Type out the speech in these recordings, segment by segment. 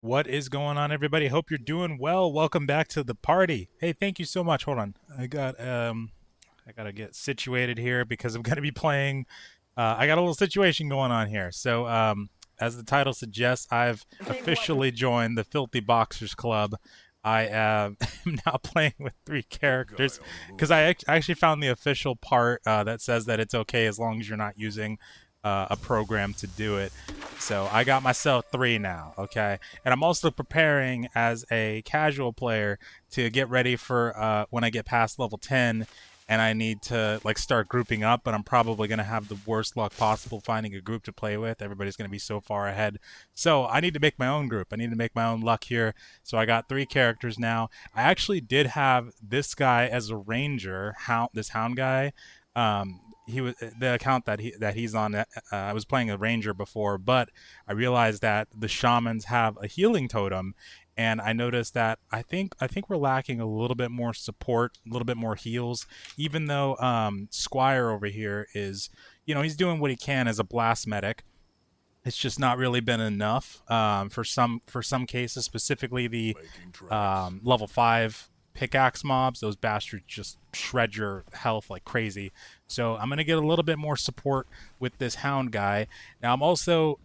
What is going on, everybody? Hope you're doing well. Welcome back to the party. Hey, thank you so much. Hold on. I gotta get situated here because I'm gonna be playing. I got a little situation going on here. As the title suggests, I've officially joined the Filthy Boxers Club. I am now playing with 3 characters because I actually found the official part that says that it's okay as long as you're not using a program to do it. So I got myself 3 now, okay? And I'm also preparing as a casual player to get ready for when I get past level 10 and I need to like start grouping up, but I'm probably going to have the worst luck possible finding a group to play with. Everybody's going to be so far ahead. So I need to make my own group. I need to make my own luck here. So I got 3 characters now. I actually did have this guy as a ranger, this hound guy. He was the account that he's on. I was playing a ranger before, but I realized that the shamans have a healing totem, and I noticed that I think we're lacking a little bit more support, a little bit more heals. Even though Squire over here is, he's doing what he can as a blast medic. It's just not really been enough for some cases, specifically the level 5 pickaxe mobs. Those bastards just shred your health like crazy. So I'm gonna get a little bit more support with this hound guy. Now I'm also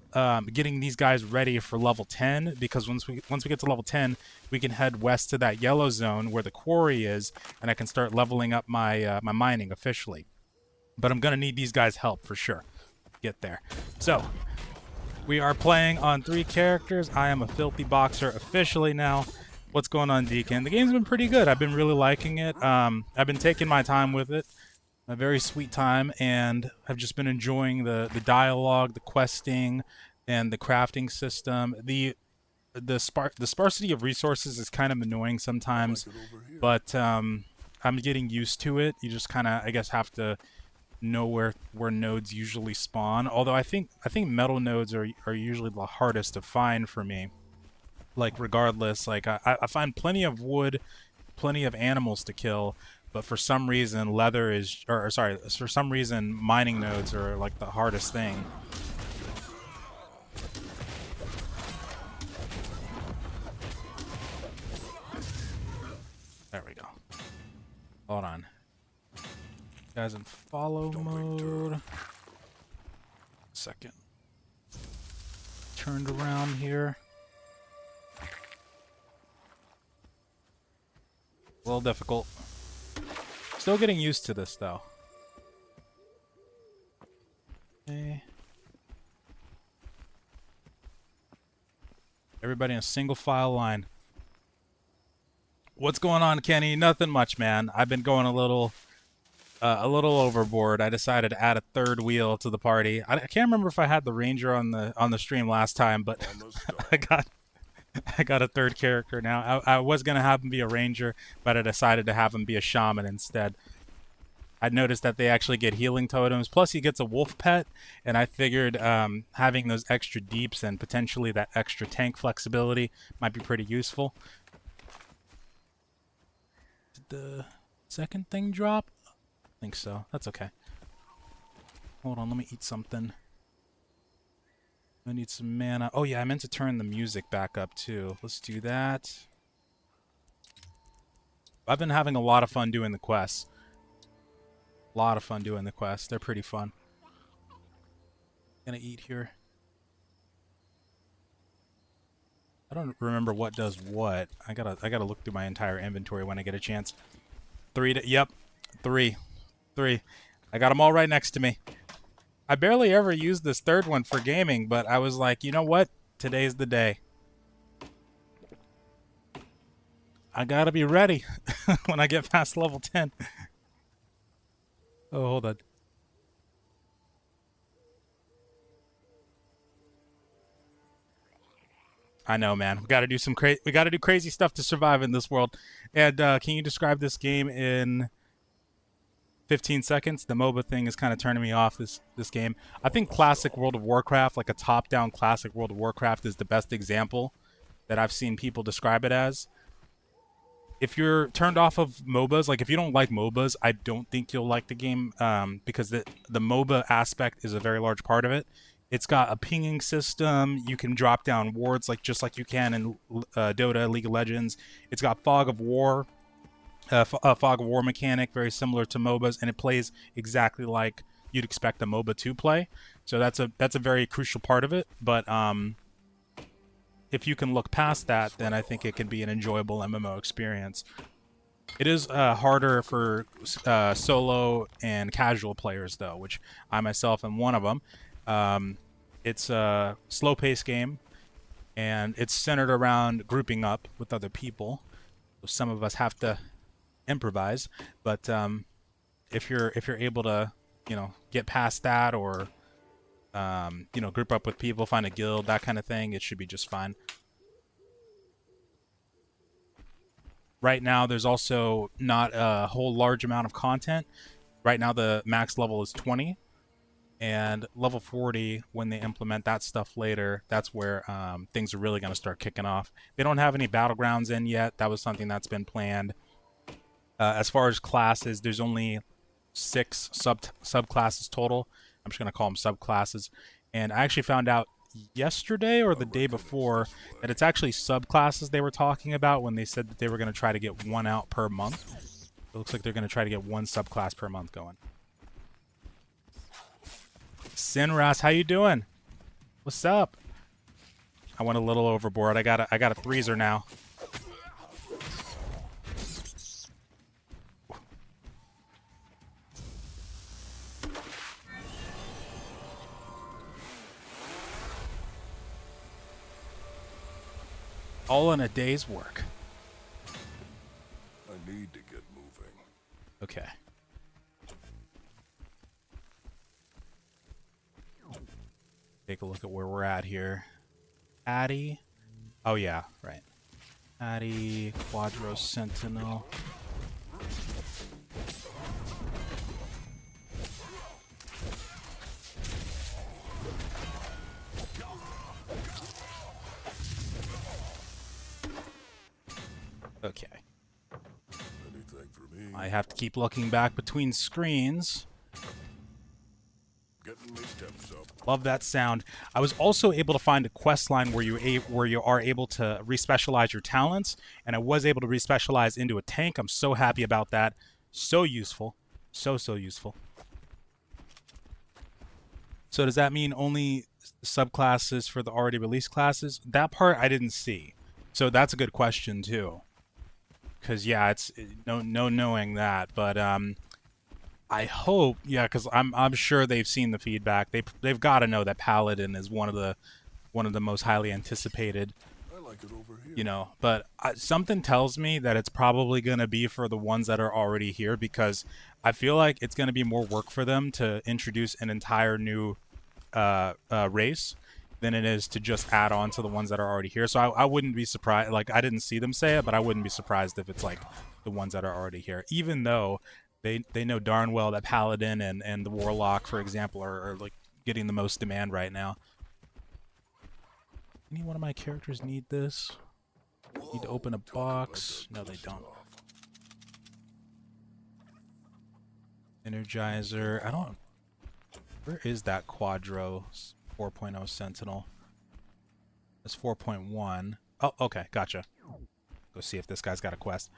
getting these guys ready for level 10 because once we get to level 10, we can head west to that yellow zone where the quarry is, and I can start leveling up my my mining officially. But I'm gonna need these guys' help for sure. Get there. So we are playing on 3 characters. I am a Filthy Boxer officially now. What's going on, Deacon? The game's been pretty good. I've been really liking it. I've been taking my time with it, a very sweet time, and I've just been enjoying the dialogue, the questing, and the crafting system. The sparsity of resources is kind of annoying sometimes, but I'm getting used to it. You just kind of, I guess, have to know where nodes usually spawn. Although I think metal nodes are usually the hardest to find for me. Like regardless, like I find plenty of wood, plenty of animals to kill, but for some reason leather is, or sorry, for some reason mining nodes are like the hardest thing. There we go. Hold on. Guys in follow mode. Second. Turned around here. A little difficult. Still getting used to this though. Okay. Everybody in a single file line. What's going on, Kenny? Nothing much, man. I've been going a little overboard. I decided to add a 3rd wheel to the party. I can't remember if I had the ranger on the stream last time, but I got a 3rd character now. I was gonna have him be a ranger, but I decided to have him be a shaman instead. I noticed that they actually get healing totems. Plus, he gets a wolf pet, and I figured having those extra deeps and potentially that extra tank flexibility might be pretty useful. Did the second thing drop? I think so. That's okay. Hold on, let me eat something. I need some mana. Oh yeah, I meant to turn the music back up too. Let's do that. I've been having a lot of fun doing the quests. A lot of fun doing the quests. They're pretty fun. Gonna eat here. I don't remember what does what. I gotta look through my entire inventory when I get a chance. Yep, three. I got them all right next to me. I barely ever use this third one for gaming, but I was like, you know what? Today's the day. I gotta be ready when I get past level 10. Oh, hold on. I know, man. We gotta do crazy stuff to survive in this world. And can you describe this game in 15 seconds? The MOBA thing is kind of turning me off this game. I think classic World of Warcraft, like a top-down classic World of Warcraft, is the best example that I've seen people describe it as. If you're turned off of MOBAs, like if you don't like MOBAs, I don't think you'll like the game because the MOBA aspect is a very large part of it. It's got a pinging system. You can drop down wards just like you can in Dota, League of Legends. It's got Fog of War, a Fog of War mechanic, very similar to MOBAs, and it plays exactly like you'd expect a MOBA to play. So that's a very crucial part of it. But if you can look past that, then I think it can be an enjoyable MMO experience. It is harder for solo and casual players, though, which I myself am one of them. It's a slow-paced game, and it's centered around grouping up with other people. So some of us have to improvise, but if you're able to, get past that, or group up with people, find a guild, that kind of thing, it should be just fine. Right now, there's also not a whole large amount of content. Right now, the max level is 20, and level 40, when they implement that stuff later, that's where things are really going to start kicking off. They don't have any battlegrounds in yet. That was something that's been planned. As far as classes, there's only 6 subclasses total. I'm just going to call them subclasses. And I actually found out yesterday or the day before that it's actually subclasses they were talking about when they said that they were going to try to get one out per month. It looks like they're going to try to get one subclass per month going. Sinras, how you doing? What's up? I went a little overboard. I got a 3-zer now. All in a day's work. I need to get moving. Okay. Take a look at where we're at here. Addy. Oh yeah, right. Addy, Quadro Sentinel. Okay. Anything for me? I have to keep looking back between screens. Getting my steps up. Love that sound. I was also able to find a quest line where you are able to respecialize your talents, and I was able to respecialize into a tank. I'm so happy about that. So useful. So useful. So does that mean only subclasses for the already released classes? That part I didn't see. So that's a good question too. Because yeah, it's no knowing that, but I hope, yeah, because I'm sure they've seen the feedback. They've got to know that Paladin is one of the most highly anticipated. I like it over here. But something tells me that it's probably going to be for the ones that are already here, because I feel like it's going to be more work for them to introduce an entire new race than it is to just add on to the ones that are already here. So I wouldn't be surprised. Like, I didn't see them say it, but I wouldn't be surprised if it's like the ones that are already here, even though they know darn well that Paladin and the Warlock, for example, are like getting the most demand right now. Any one of my characters need this? Need to open a box? No, they don't. Energizer. I don't... Where is that Quadro 4.0 Sentinel? It's 4.1. Oh, okay, gotcha. Go see if this guy's got a quest.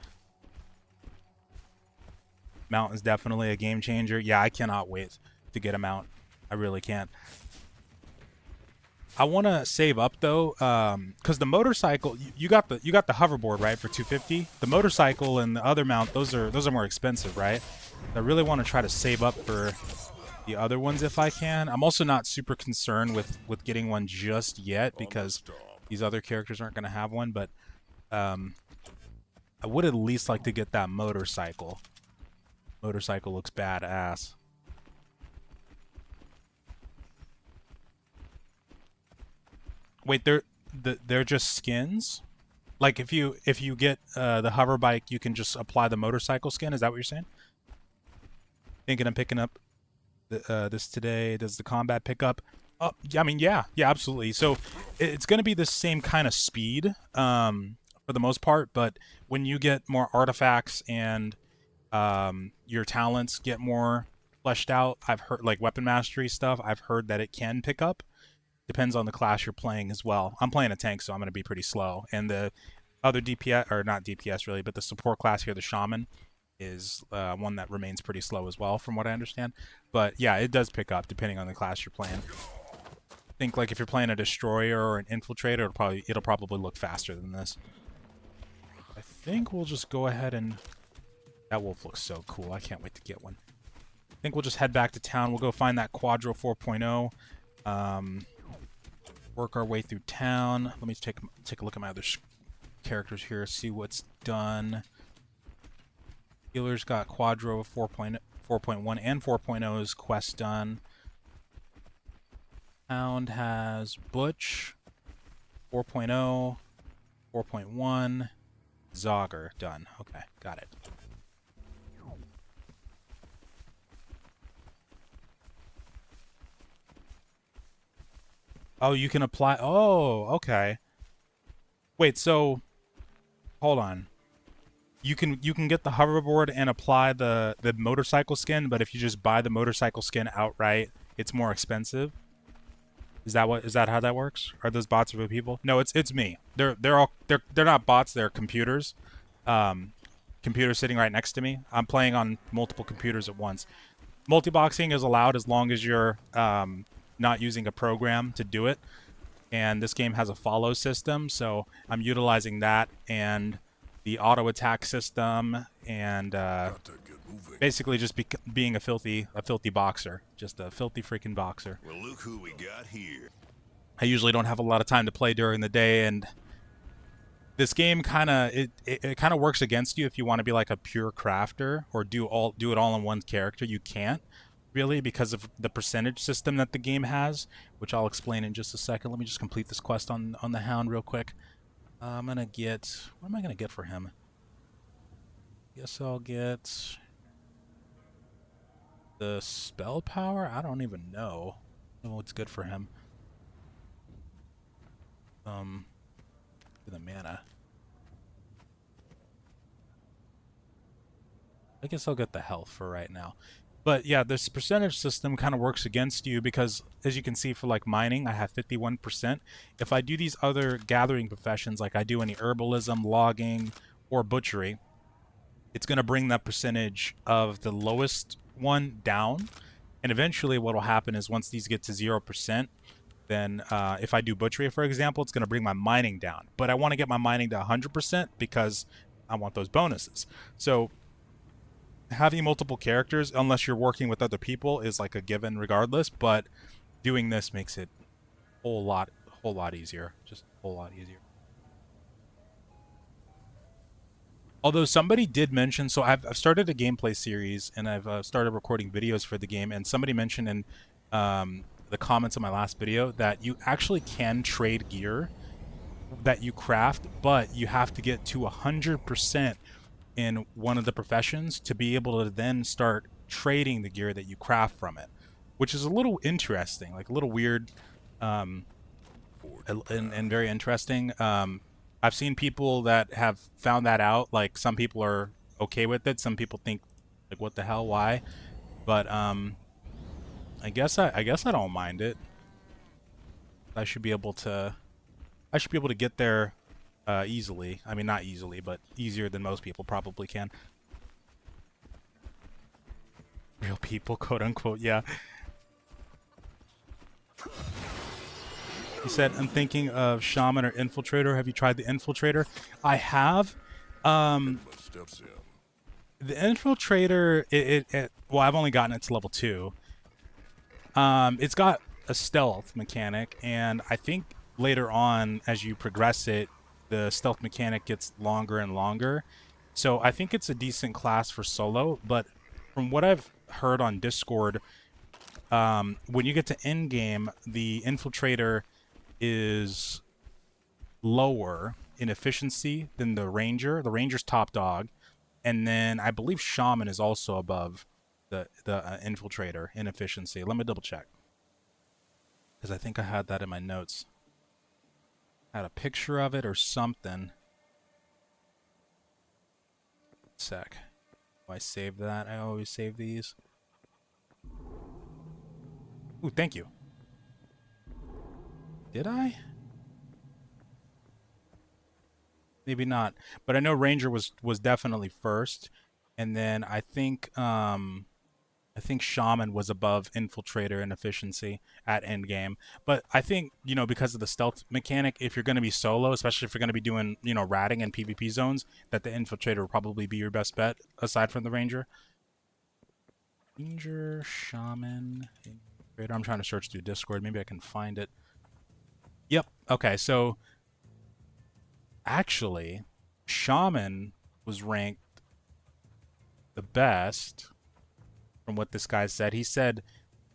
Mount is definitely a game changer. Yeah, I cannot wait to get a mount. I really can't. I want to save up though, because the motorcycle, you got the hoverboard, right, for 250. The motorcycle and the other mount, those are more expensive, right? I really want to try to save up for the other ones if I can. I'm also not super concerned with getting one just yet because these other characters aren't going to have one, but I would at least like to get that motorcycle. Motorcycle looks badass. Wait, they're just skins? Like if you get the hover bike, you can just apply the motorcycle skin. Is that what you're saying? Thinking I'm picking up this today. Does the combat pick up? Oh, I mean, yeah, absolutely. So it's going to be the same kind of speed for the most part, but when you get more artifacts and your talents get more fleshed out, I've heard like weapon mastery stuff. I've heard that it can pick up. Depends on the class you're playing as well. I'm playing a tank, so I'm going to be pretty slow. And the other DPS, or not DPS really, but the support class here, the Shaman, is one that remains pretty slow as well, from what I understand. But yeah, it does pick up depending on the class you're playing. I think like if you're playing a Destroyer or an Infiltrator, it'll probably look faster than this. I think we'll just go ahead and... That wolf looks so cool. I can't wait to get one. I think we'll just head back to town. We'll go find that Quadro 4.0. Work our way through town. Let me take a look at my other characters here, see what's done. Healer's got Quadro 4.1 and 4.0's quest done. Hound has Butch 4.0, 4.1, Zogger done. Okay, got it. Oh, you can apply. Oh, okay. Wait, so hold on. You can get the hoverboard and apply the motorcycle skin, but if you just buy the motorcycle skin outright, it's more expensive. Is that how that works? Are those bots or people? No, it's me. They're not bots. They're computers. Computers sitting right next to me. I'm playing on multiple computers at once. Multiboxing is allowed as long as you're not using a program to do it. And this game has a follow system, so I'm utilizing that and the auto attack system and basically just being a filthy boxer, just a filthy freaking boxer. Well, look who we got here. I usually don't have a lot of time to play during the day, and this game kind of works against you if you want to be like a pure crafter or do it all in one character. You can't really because of the percentage system that the game has, which I'll explain in just a second. Let me just complete this quest on the Hound real quick. I'm gonna get, what am I gonna get for him? Guess I'll get the spell power. I don't even know. I don't know what's good for him. The mana. I guess I'll get the health for right now. But yeah, this percentage system kind of works against you because, as you can see, for like mining, I have 51%. If I do these other gathering professions, like I do any herbalism, logging, or butchery, it's going to bring that percentage of the lowest one down. And eventually what will happen is once these get to 0%, then if I do butchery, for example, it's going to bring my mining down. But I want to get my mining to 100% because I want those bonuses. So having multiple characters, unless you're working with other people, is like a given regardless, but doing this makes it a whole lot easier. Just a whole lot easier. Although somebody did mention, so I've started a gameplay series and I've started recording videos for the game, and somebody mentioned in the comments of my last video that you actually can trade gear that you craft, but you have to get to 100% in one of the professions to be able to then start trading the gear that you craft from it, which is a little interesting, like a little weird and very interesting. I've seen people that have found that out. Like some people are okay with it, some people think like what the hell, why? But I guess I don't mind it. I should be able to get there easily. I mean, not easily, but easier than most people probably can. Real people, quote unquote, yeah. He said, I'm thinking of Shaman or Infiltrator. Have you tried the Infiltrator? I have. Take my steps in. The Infiltrator, well, I've only gotten it to level 2. It's got a stealth mechanic, and I think later on, as you progress it, the stealth mechanic gets longer and longer. So I think it's a decent class for solo, but from what I've heard on Discord, when you get to end game, the Infiltrator is lower in efficiency than the Ranger. The Ranger's top dog, and then I believe Shaman is also above the Infiltrator in efficiency. Let me double check, because I think I had that in my notes. I had a picture of it or something. Sec. Do I save that? I always save these. Ooh, thank you. Did I? Maybe not. But I know Ranger was definitely first, and then I think Shaman was above Infiltrator in efficiency at endgame. But I think, you know, because of the stealth mechanic, if you're going to be solo, especially if you're going to be doing, you know, ratting and PvP zones, that the Infiltrator will probably be your best bet, aside from the Ranger. Ranger, Shaman, Infiltrator. I'm trying to search through Discord. Maybe I can find it. Yep. Okay, so actually, Shaman was ranked the best from what this guy said. He said,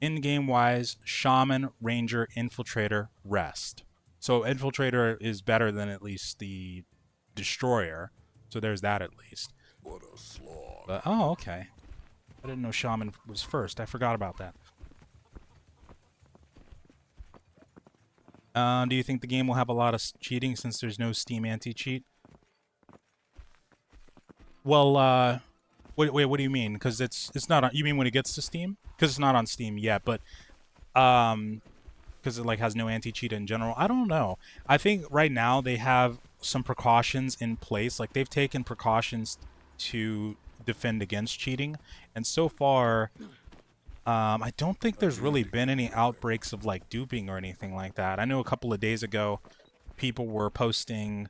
in-game wise, Shaman, Ranger, Infiltrator, Rest. So Infiltrator is better than at least the Destroyer. So there's that at least. What a slog. But, oh, okay. I didn't know Shaman was first. I forgot about that. Do you think the game will have a lot of cheating since there's no Steam anti-cheat? Well, wait, what do you mean? Because it's not on. You mean when it gets to Steam? Because it's not on Steam yet, but because it like has no anti-cheat in general. I don't know. I think right now they have some precautions in place. Like they've taken precautions to defend against cheating, and so far, I don't think there's really been any outbreaks of like duping or anything like that. I know a couple of days ago, people were posting.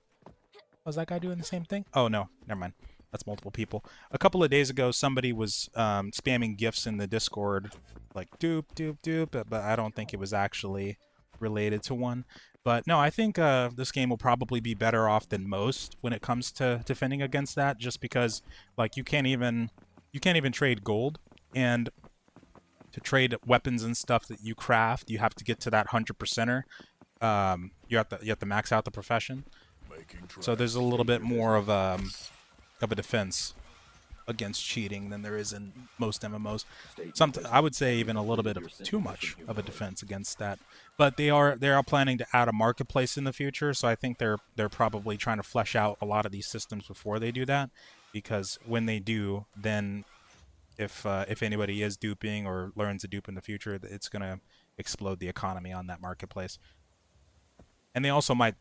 Was that guy doing the same thing? Oh no, never mind. That's multiple people. A couple of days ago, somebody was spamming gifs in the Discord, like dupe, dupe, dupe, but I don't think it was actually related to one. But no, I think this game will probably be better off than most when it comes to defending against that, just because like you can't even trade gold, and to trade weapons and stuff that you craft, you have to get to that 100%er. You have to max out the profession. So there's a little bit more of a defense against cheating than there is in most MMOs. I would say even a little bit of too much of a defense against that. But they are planning to add a marketplace in the future, so I think they're probably trying to flesh out a lot of these systems before they do that, because when they do, then if anybody is duping or learns to dupe in the future, it's gonna explode the economy on that marketplace. And they also might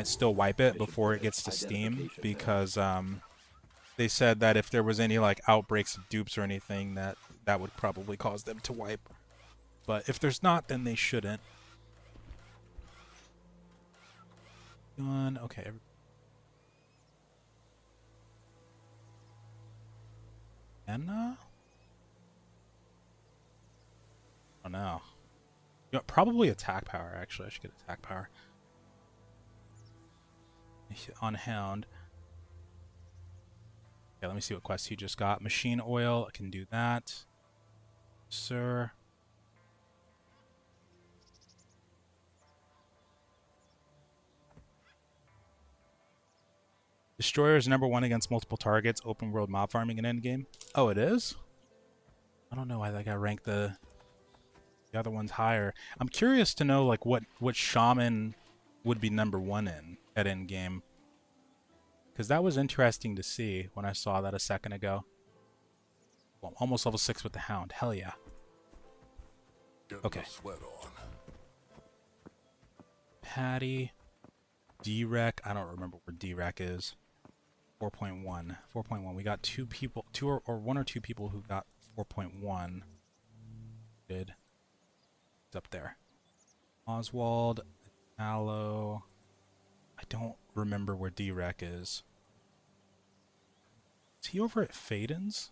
still wipe it before it gets to Steam, because they said that if there was any like outbreaks of dupes or anything, that would probably cause them to wipe. But if there's not, then they shouldn't. Okay. Anna? Oh no. You know, probably attack power, actually. I should get attack power. On Hound. Okay, let me see what quest he just got. Machine oil, I can do that. Sir. Destroyer is #1 against multiple targets, open world mob farming, and endgame. Oh, it is? I don't know why that guy ranked the other ones higher. I'm curious to know like what Shaman would be #1 in at endgame, because that was interesting to see when I saw that a second ago. Well, I'm almost level 6 with the Hound. Hell yeah. Okay. Patty, D-Rec. I don't remember where D-Rec is. 4.1. 4.1. We got two people, one or two people who got 4.1. It's up there. Oswald, Aloe. I don't remember where D-Rec is. Is he over at Faden's?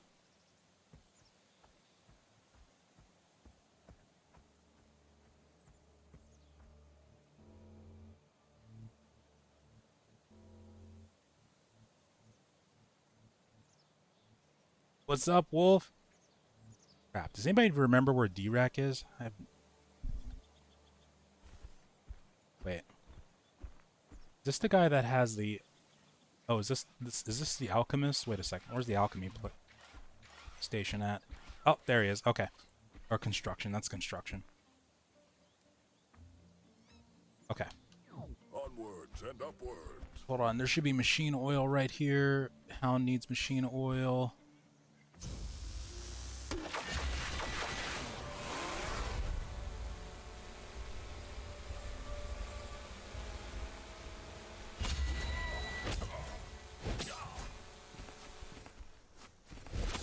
What's up, Wolf? Crap, does anybody remember where D-Rec is? Wait. Is this the guy that has the... Oh, is this the alchemist? Wait a second. Where's the alchemy station at? Oh, there he is. Okay. Or construction. That's construction. Okay. Onwards and upwards. Hold on. There should be machine oil right here. Hound needs machine oil.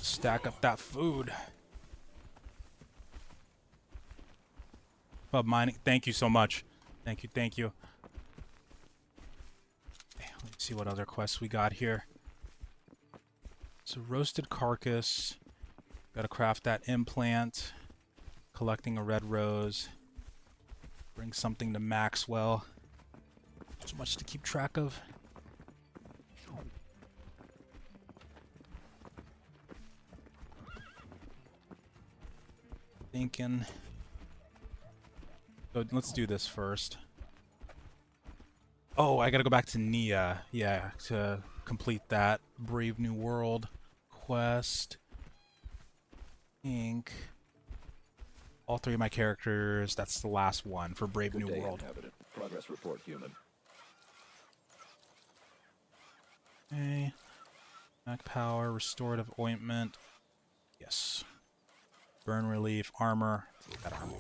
Stack up that food. Pub mining. Thank you so much. Thank you. Thank you. Okay, let's see what other quests we got here. So roasted carcass. Got to craft that implant. Collecting a red rose. Bring something to Maxwell. So much to keep track of. Thinking. So let's do this first. Oh, I gotta go back to Nia. Yeah, to complete that Brave New World quest. Ink. All three of my characters. That's the last one for Brave New World. Inhabitant. Progress report human. Okay. Mac power, restorative ointment. Yes. Burn relief, armor. Got armor.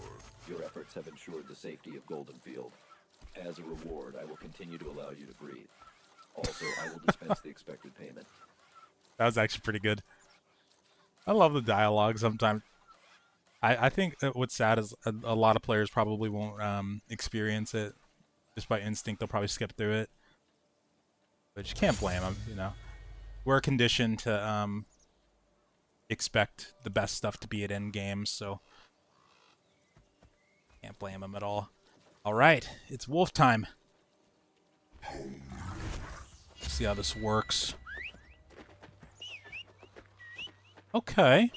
Your efforts have ensured the safety of Golden Field. As a reward, I will continue to allow you to breathe. Also, I will dispense the expected payment. That was actually pretty good. I love the dialogue sometimes. I think that what's sad is a lot of players probably won't experience it. Just by instinct, they'll probably skip through it. But you can't blame them, you know. We're conditioned to expect the best stuff to be at end games, so can't blame them at all. All right, it's wolf time. Let's see how this works. Okay.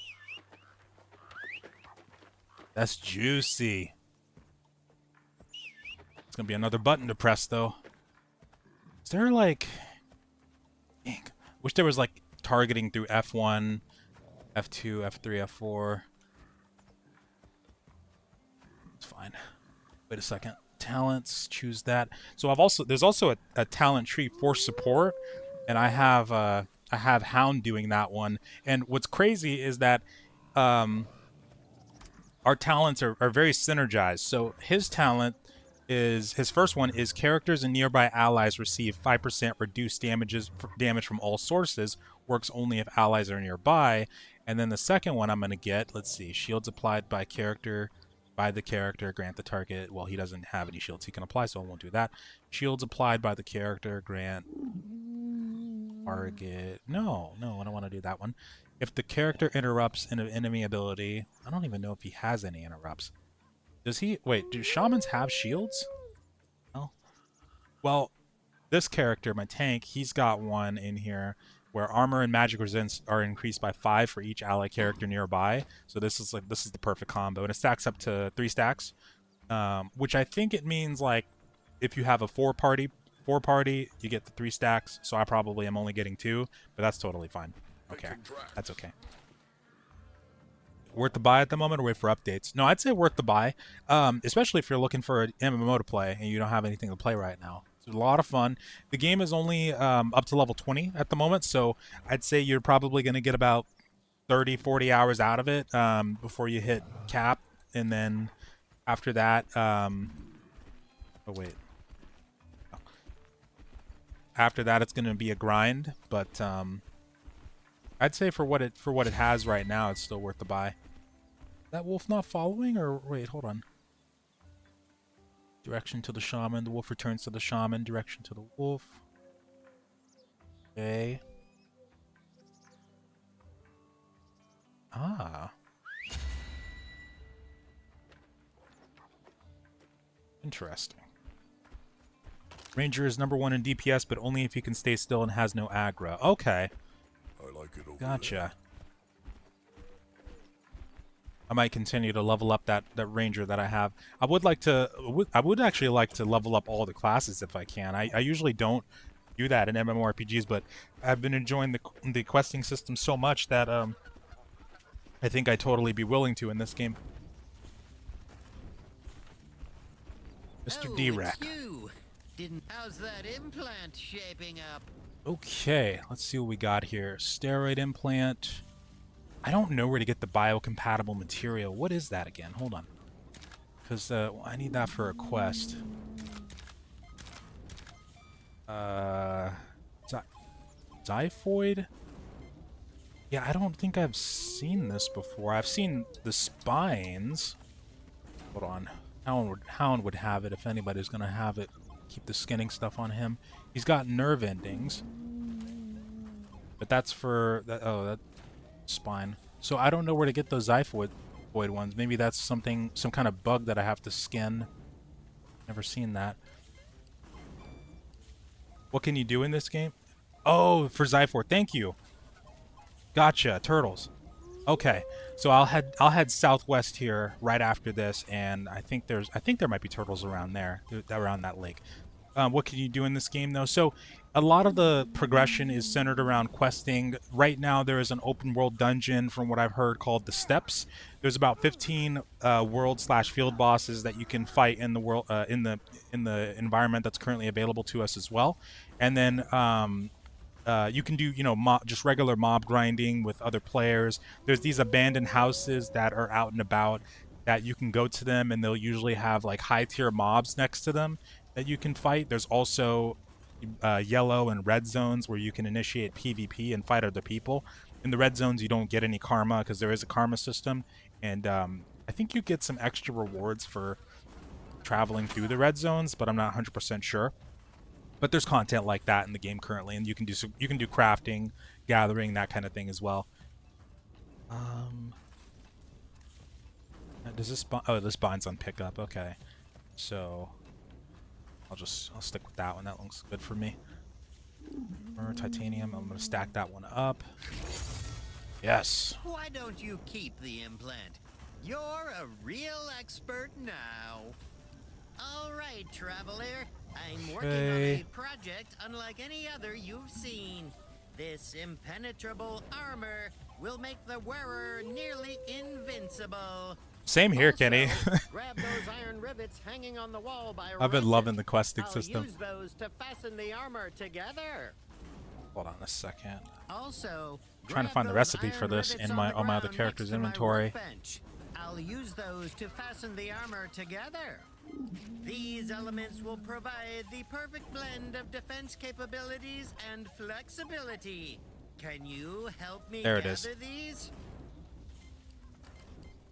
That's juicy. It's gonna be another button to press, though. Is there like... Dang. Wish there was like targeting through F1, F2, F3, F4. It's fine. Wait a second. Talents, choose that. So there's also a talent tree for support, and I have Hound doing that one. And what's crazy is that our talents are very synergized. So his talent is, his first one is characters and nearby allies receive 5% reduced damage from all sources, works only if allies are nearby. And then the second one I'm going to get, let's see, shields applied by the character, grant the target. Well, he doesn't have any shields he can apply, so I won't do that. Shields applied by the character, grant target. No, I don't want to do that one. If the character interrupts an enemy ability, I don't even know if he has any interrupts. Does he? Wait, do shamans have shields? No. Well, this character, my tank, he's got one in here where armor and magic resistance are increased by 5 for each ally character nearby. So this is the perfect combo, and it stacks up to 3 stacks, which I think it means like if you have a 4-party, you get the 3 stacks. So I probably am only getting 2, but that's totally fine. Okay, that's okay. Worth the buy at the moment, or wait for updates? No, I'd say worth the buy, especially if you're looking for an MMO to play and you don't have anything to play right now. It's a lot of fun. The game is only up to level 20 at the moment, so I'd say you're probably going to get about 30-40 hours out of it before you hit cap, and then after that, oh wait. After that, it's going to be a grind, but I'd say for what it has right now, it's still worth the buy. That wolf not following, or wait, hold on. Direction to the shaman. The wolf returns to the shaman. Direction to the wolf. Okay. Ah. Interesting. Ranger is #1 in DPS, but only if he can stay still and has no aggro. Okay. I like it over Gotcha. I might continue to level up that ranger that I have. I would like to. I would actually like to level up all the classes if I can. I usually don't do that in MMORPGs, but I've been enjoying the questing system so much that I think I'd totally be willing to in this game. Mr. D-Rack. How's that implant shaping up? Okay, let's see what we got here. Steroid implant. I don't know where to get the biocompatible material. What is that again? Hold on. Because I need that for a quest. Xiphoid? Yeah, I don't think I've seen this before. I've seen the spines. Hold on. Hound would have it if anybody's going to have it. Keep the skinning stuff on him. He's got nerve endings. But that's for... that spine. So I don't know where to get those Xiphoid ones. Maybe that's some kind of bug that I have to skin. Never seen that. What can you do in this game? Oh, for Xiphoid. Thank you. Gotcha. Turtles. Okay. So I'll head southwest here right after this, and I think there might be turtles around there, around that lake. What can you do in this game though? So a lot of the progression is centered around questing. Right now there is an open world dungeon, from what I've heard, called the Steps. There's about 15 world/field bosses that you can fight in the world in the environment that's currently available to us as well. And then you can do, just regular mob grinding with other players. There's these abandoned houses that are out and about that you can go to them, and they'll usually have like high tier mobs next to them that you can fight. There's also yellow and red zones where you can initiate PvP and fight other people. In the red zones you don't get any karma because there is a karma system, and I think you get some extra rewards for traveling through the red zones, but I'm not 100% sure. But there's content like that in the game currently, and you can do crafting, gathering, that kind of thing as well. Does this spawn? Oh, this binds on pickup. Okay, so I'll stick with that one. That looks good for me. Titanium. I'm gonna stack that one up. Yes. Why don't you keep the implant? You're a real expert now. All right, traveler. I'm working on a project unlike any other you've seen. This impenetrable armor will make the wearer nearly invincible. Same here, Kenny. Grab those iron rivets hanging on the wall by I've been loving the questing system. Use those to fasten the armor together. Hold on a second. Also, I'm trying to find the recipe for this in on my other character's inventory. I'll use those to fasten the armor together. These elements will provide the perfect blend of defense capabilities and flexibility. Can you help me there it gather is. These?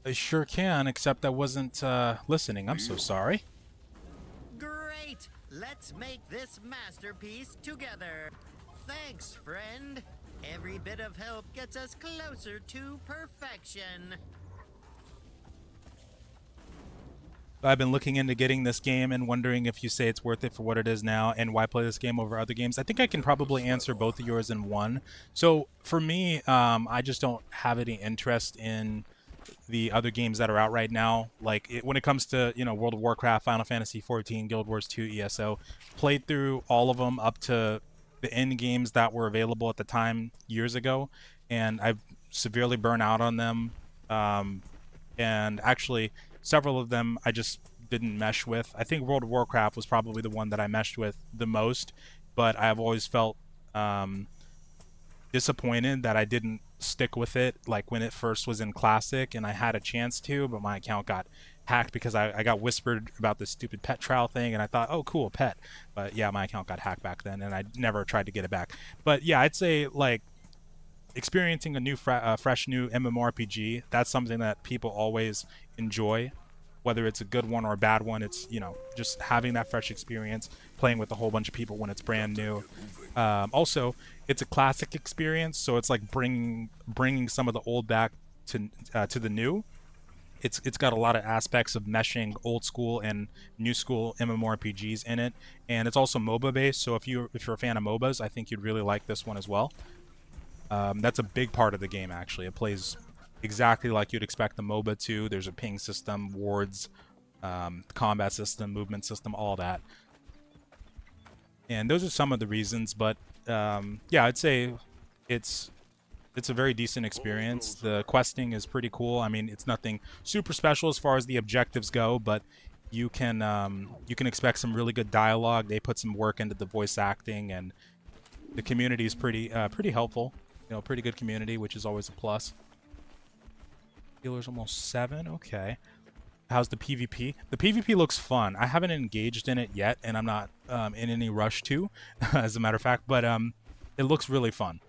I sure can, except I wasn't listening. I'm so sorry. Great! Let's make this masterpiece together. Thanks, friend. Every bit of help gets us closer to perfection. I've been looking into getting this game and wondering if you say it's worth it for what it is now and why play this game over other games. I think I can probably answer both of yours in one. So for me, I just don't have any interest in the other games that are out right now. Like when it comes to, World of Warcraft, Final Fantasy 14, Guild Wars 2, ESO, played through all of them up to the end games that were available at the time years ago, and I've severely burnt out on them. And actually, several of them I just didn't mesh with. I think World of Warcraft was probably the one that I meshed with the most, but I've always felt disappointed that I didn't stick with it, like when it first was in Classic and I had a chance to, but my account got hacked because I got whispered about this stupid pet trial thing, and I thought, oh cool, pet. But yeah, my account got hacked back then, and I never tried to get it back. But yeah, I'd say like experiencing a new fresh new MMORPG, that's something that people always enjoy. whether it's a good one or a bad one. It's, you know, just having that fresh experience, playing with a whole bunch of people when it's brand new. Also, it's a classic experience, so it's like bringing some of the old back to the new. It's got a lot of aspects of meshing old school and new school MMORPGs in it, and it's also MOBA based. So if you're a fan of MOBAs, I think you'd really like this one as well. That's a big part of the game, actually. It plays exactly like you'd expect the MOBA to. There's a ping system, wards, combat system, movement system, all that. And those are some of the reasons, but yeah, I'd say it's a very decent experience. The questing is pretty cool. I mean, it's nothing super special as far as the objectives go, but you can expect some really good dialogue. They put some work into the voice acting, and the community is pretty helpful. You know, pretty good community, which is always a plus. Healer's almost 7. Okay. How's the PvP? The PvP looks fun. I haven't engaged in it yet, and I'm not in any rush to, as a matter of fact. But it looks really fun.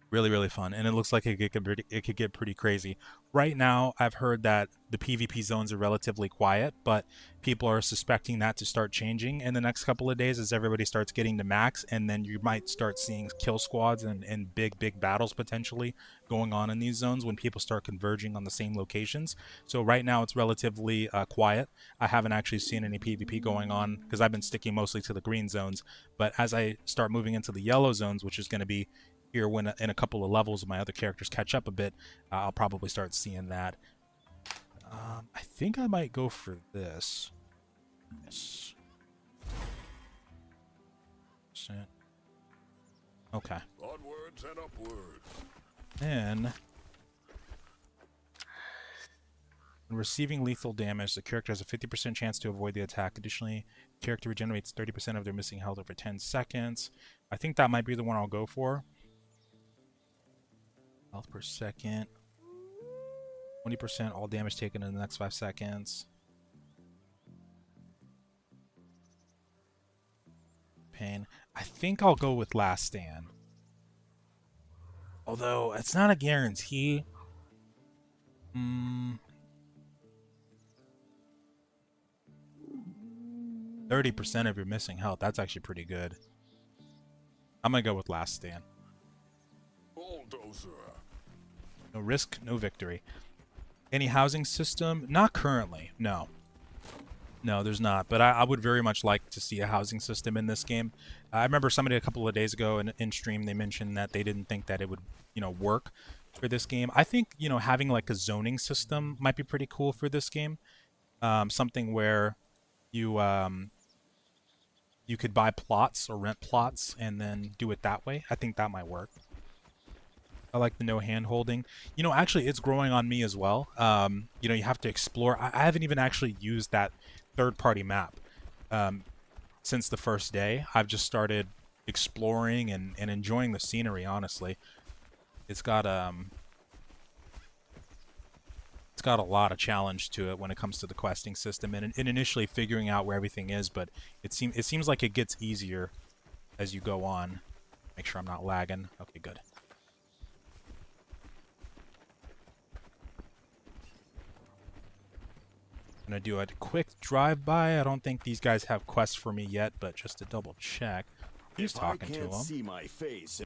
Really fun, and it looks like it could get pretty crazy. Right now, I've heard that the PvP zones are relatively quiet, but people are suspecting that to start changing in the next couple of days as everybody starts getting to max, and then you might start seeing kill squads and big battles potentially going on in these zones when people start converging on the same locations. So right now, it's relatively quiet. I haven't actually seen any PvP going on because I've been sticking mostly to the green zones, but as I start moving into the yellow zones, which is going to be here when in a couple of levels my other characters catch up a bit, I'll probably start seeing that. I think I might go for this. Yes. Okay. Onwards and upwards. Then, when receiving lethal damage, the character has a 50% chance to avoid the attack. Additionally, the character regenerates 30% of their missing health over 10 seconds. I think that might be the one I'll go for. Health per second. 20% all damage taken in the next 5 seconds. Pain. I think I'll go with Last Stand. Although, it's not a guarantee. 30% of your missing health. That's actually pretty good. I'm going to go with Last Stand. Bulldozer. No risk, no victory. Any housing system? Not currently, no. No, there's not, but I would very much like to see a housing system in this game. I remember somebody a couple of days ago in stream, they mentioned that they didn't think that it would, you know, work for this game. I think, you know, having like a zoning system might be pretty cool for this game. Something where you could buy plots or rent plots and then do it that way. I think that might work. I like the no hand holding. You know, actually, it's growing on me as well. You know, you have to explore. I haven't even actually used that third-party map since the first day. I've just started exploring and enjoying the scenery, honestly. It's got a lot of challenge to it when it comes to the questing system and initially figuring out where everything is, but it seems like it gets easier as you go on. Make sure I'm not lagging. Okay, good. I'm gonna do a quick drive-by. I don't think these guys have quests for me yet, but just to double check. Who's talking to him? See my face.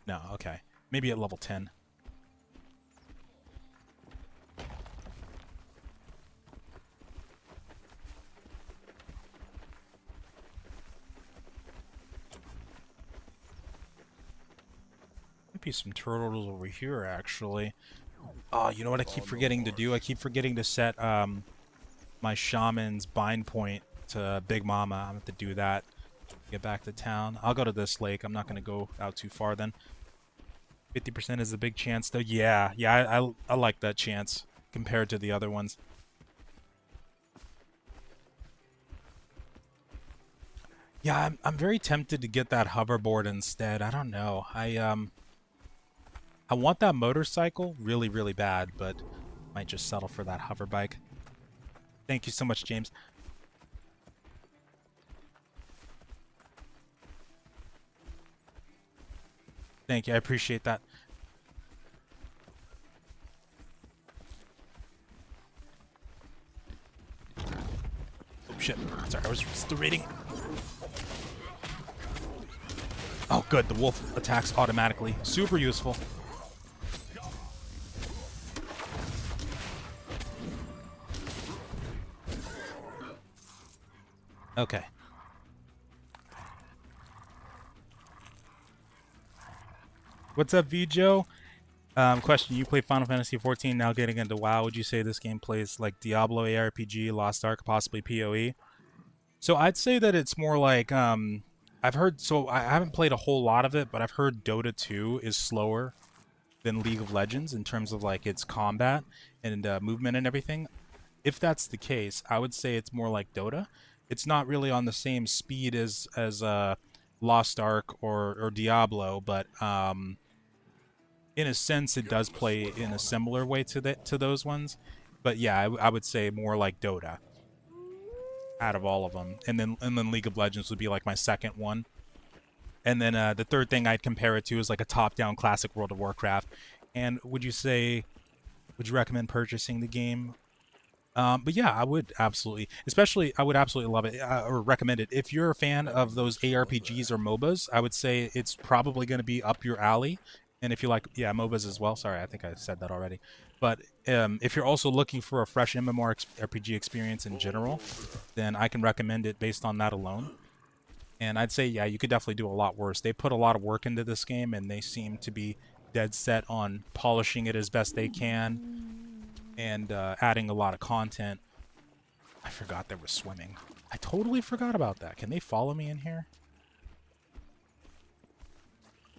No, okay. Maybe at level 10. Might be some turtles over here, actually. Oh, you know what I keep forgetting to do? I keep forgetting to set my shaman's bind point to Big Mama. I'm gonna have to do that. Get back to town. I'll go to this lake. I'm not gonna go out too far then. 50% is a big chance though. Yeah, I like that chance compared to the other ones. Yeah, I'm very tempted to get that hoverboard instead. I don't know. I want that motorcycle really bad, but might just settle for that hover bike. Thank you so much, James. Thank you. I appreciate that. shit. Sorry, I was still reading. Oh, good. The wolf attacks automatically. Super useful. Okay. What's up, Vjo? Question, you play Final Fantasy XIV, now getting into WoW. Would you say this game plays like Diablo, ARPG, Lost Ark, possibly PoE? So I'd say that it's more like, I've heard, so I haven't played a whole lot of it, but I've heard Dota 2 is slower than League of Legends in terms of like its combat and movement and everything. If that's the case, I would say it's more like Dota. It's not really on the same speed as Lost Ark or Diablo, but in a sense, it does play in a similar way to those ones. But yeah, I would say more like Dota out of all of them, and then League of Legends would be like my second one. And then the third thing I'd compare it to is like a top-down classic World of Warcraft. And would you recommend purchasing the game? But yeah, I would absolutely, I would absolutely love it or recommend it. If you're a fan of those ARPGs or MOBAs, I would say it's probably going to be up your alley. And if you like, yeah, MOBAs as well. Sorry, I think I said that already. But if you're also looking for a fresh MMORPG experience in general, then I can recommend it based on that alone. And I'd say, yeah, you could definitely do a lot worse. They put a lot of work into this game, and they seem to be dead set on polishing it as best they can and adding a lot of content. I forgot there was swimming. I totally forgot about that. Can they follow me in here?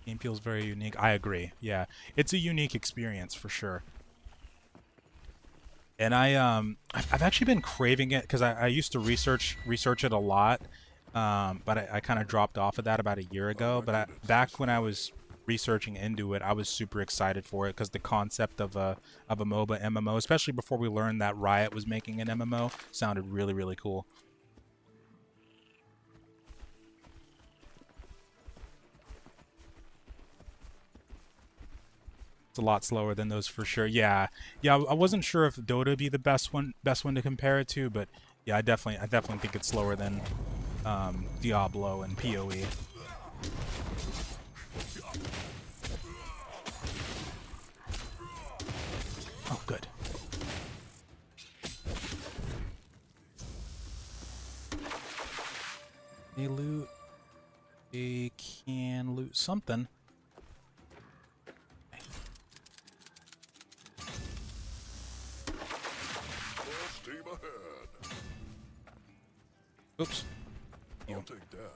Game feels very unique. I agree. Yeah, it's a unique experience for sure. And I've actually been craving it because I used to research it a lot, but I kind of dropped off of that about a year ago. But back when I was researching into it, I was super excited for it because the concept of a MOBA MMO, especially before we learned that Riot was making an MMO, sounded really, really cool. It's a lot slower than those for sure. Yeah, I wasn't sure if Dota would be the best one to compare it to, but yeah, I definitely think it's slower than Diablo and PoE. Oh, good. They loot. They can loot something. Steam ahead. Oops. I'll take that.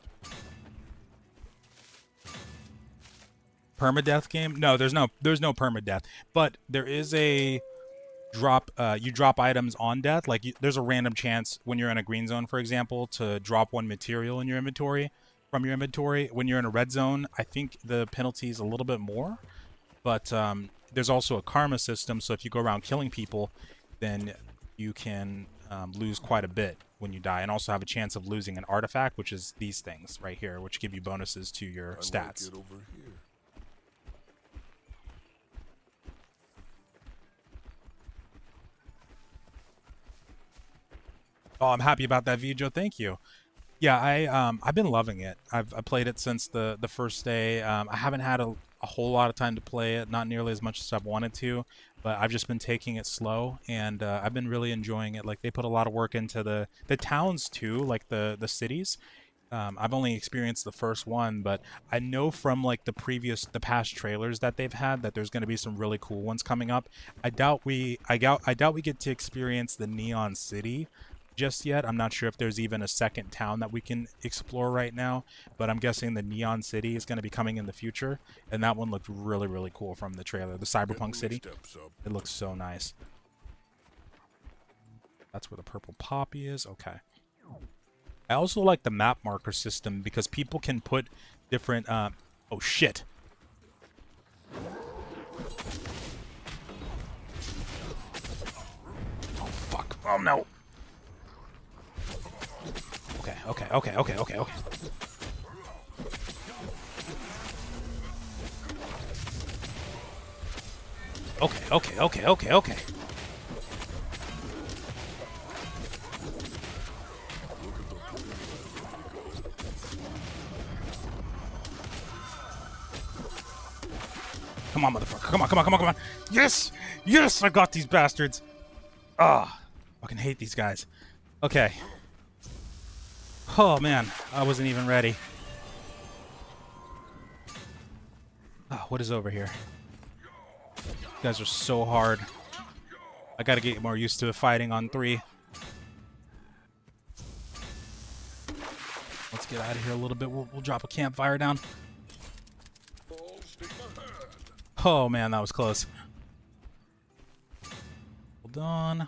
Permadeath game? No, there's no permadeath, but there is a drop. You drop items on death. Like there's a random chance when you're in a green zone, for example, to drop one material in your inventory from your inventory. When you're in a red zone, I think the penalty is a little bit more, but there's also a karma system. So if you go around killing people, then you can lose quite a bit when you die, and also have a chance of losing an artifact, which is these things right here, which give you bonuses to your stats. Like it over here. Oh, I'm happy about that, Vjo. Thank you. Yeah, I've been loving it. I played it since the first day. I haven't had a whole lot of time to play it, not nearly as much as I've wanted to, but I've just been taking it slow, and I've been really enjoying it. Like, they put a lot of work into the towns too, like the cities. I've only experienced the first one, but I know from like the past trailers that they've had that there's going to be some really cool ones coming up. I doubt we get to experience the Neon City just yet. I'm not sure if there's even a second town that we can explore right now, but I'm guessing the Neon City is going to be coming in the future, and that one looked really, really cool from the trailer. The Cyberpunk City, it looks so nice. That's where the purple poppy is. Okay. I also like the map marker system because people can put different oh shit. Oh fuck. Oh no. Okay. Okay. Come on, motherfucker. Come on, come on, come on, come on. Yes! Yes! I got these bastards. Ah, fucking hate these guys. Okay. Oh, man. I wasn't even ready. Oh, what is over here? You guys are so hard. I gotta get more used to fighting on 3. Let's get out of here a little bit. We'll drop a campfire down. Full steam ahead. Oh, man, that was close. Hold on.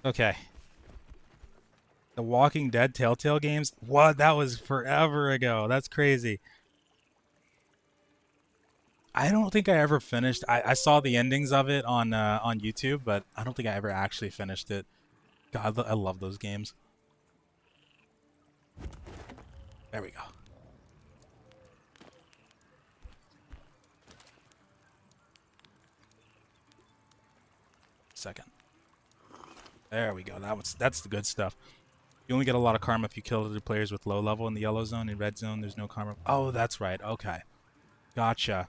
Okay. The Walking Dead Telltale games? What? That was forever ago. That's crazy. I don't think I ever finished. I saw the endings of it on YouTube, but I don't think I ever actually finished it. God, I love those games. There we go. Second. There we go. That's the good stuff. You only get a lot of karma if you kill other players with low level in the yellow zone. In red zone, there's no karma. Oh, that's right. Okay. Gotcha.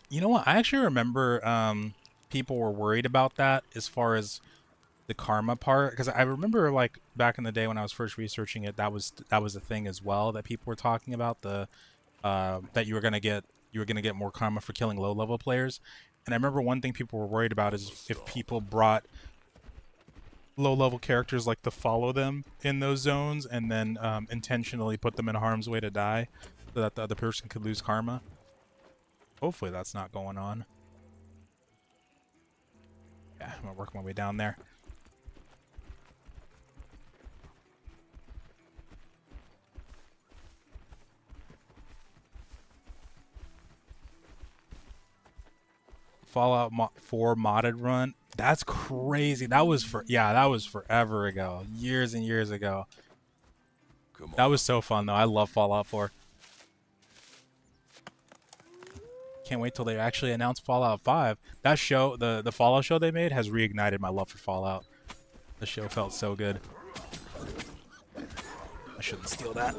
You know what? I actually remember people were worried about that as far as the karma part, because I remember like back in the day when I was first researching it, that was a thing as well that people were talking about, the that you were gonna get more karma for killing low level players. And I remember one thing people were worried about is if people brought low level characters like to follow them in those zones and then intentionally put them in harm's way to die so that the other person could lose karma. Hopefully that's not going on. Yeah, I'm gonna work my way down there. Fallout 4 modded run. That's crazy. That was forever ago. Years and years ago. Come on. That was so fun though. I love Fallout 4. Can't wait till they actually announce Fallout 5. That show, the Fallout show they made, has reignited my love for Fallout. The show felt so good. I shouldn't steal that.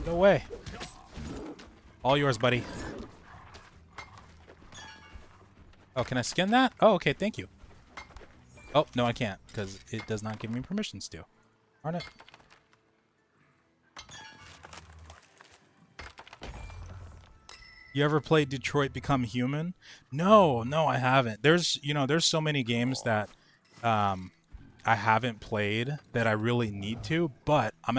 No way. All yours, buddy. Oh, can I skin that? Oh, okay, thank you. Oh, no, I can't, because it does not give me permissions to. Darn it. You ever played Detroit Become Human? No, I haven't. There's so many games that I haven't played that I really need to, but I'm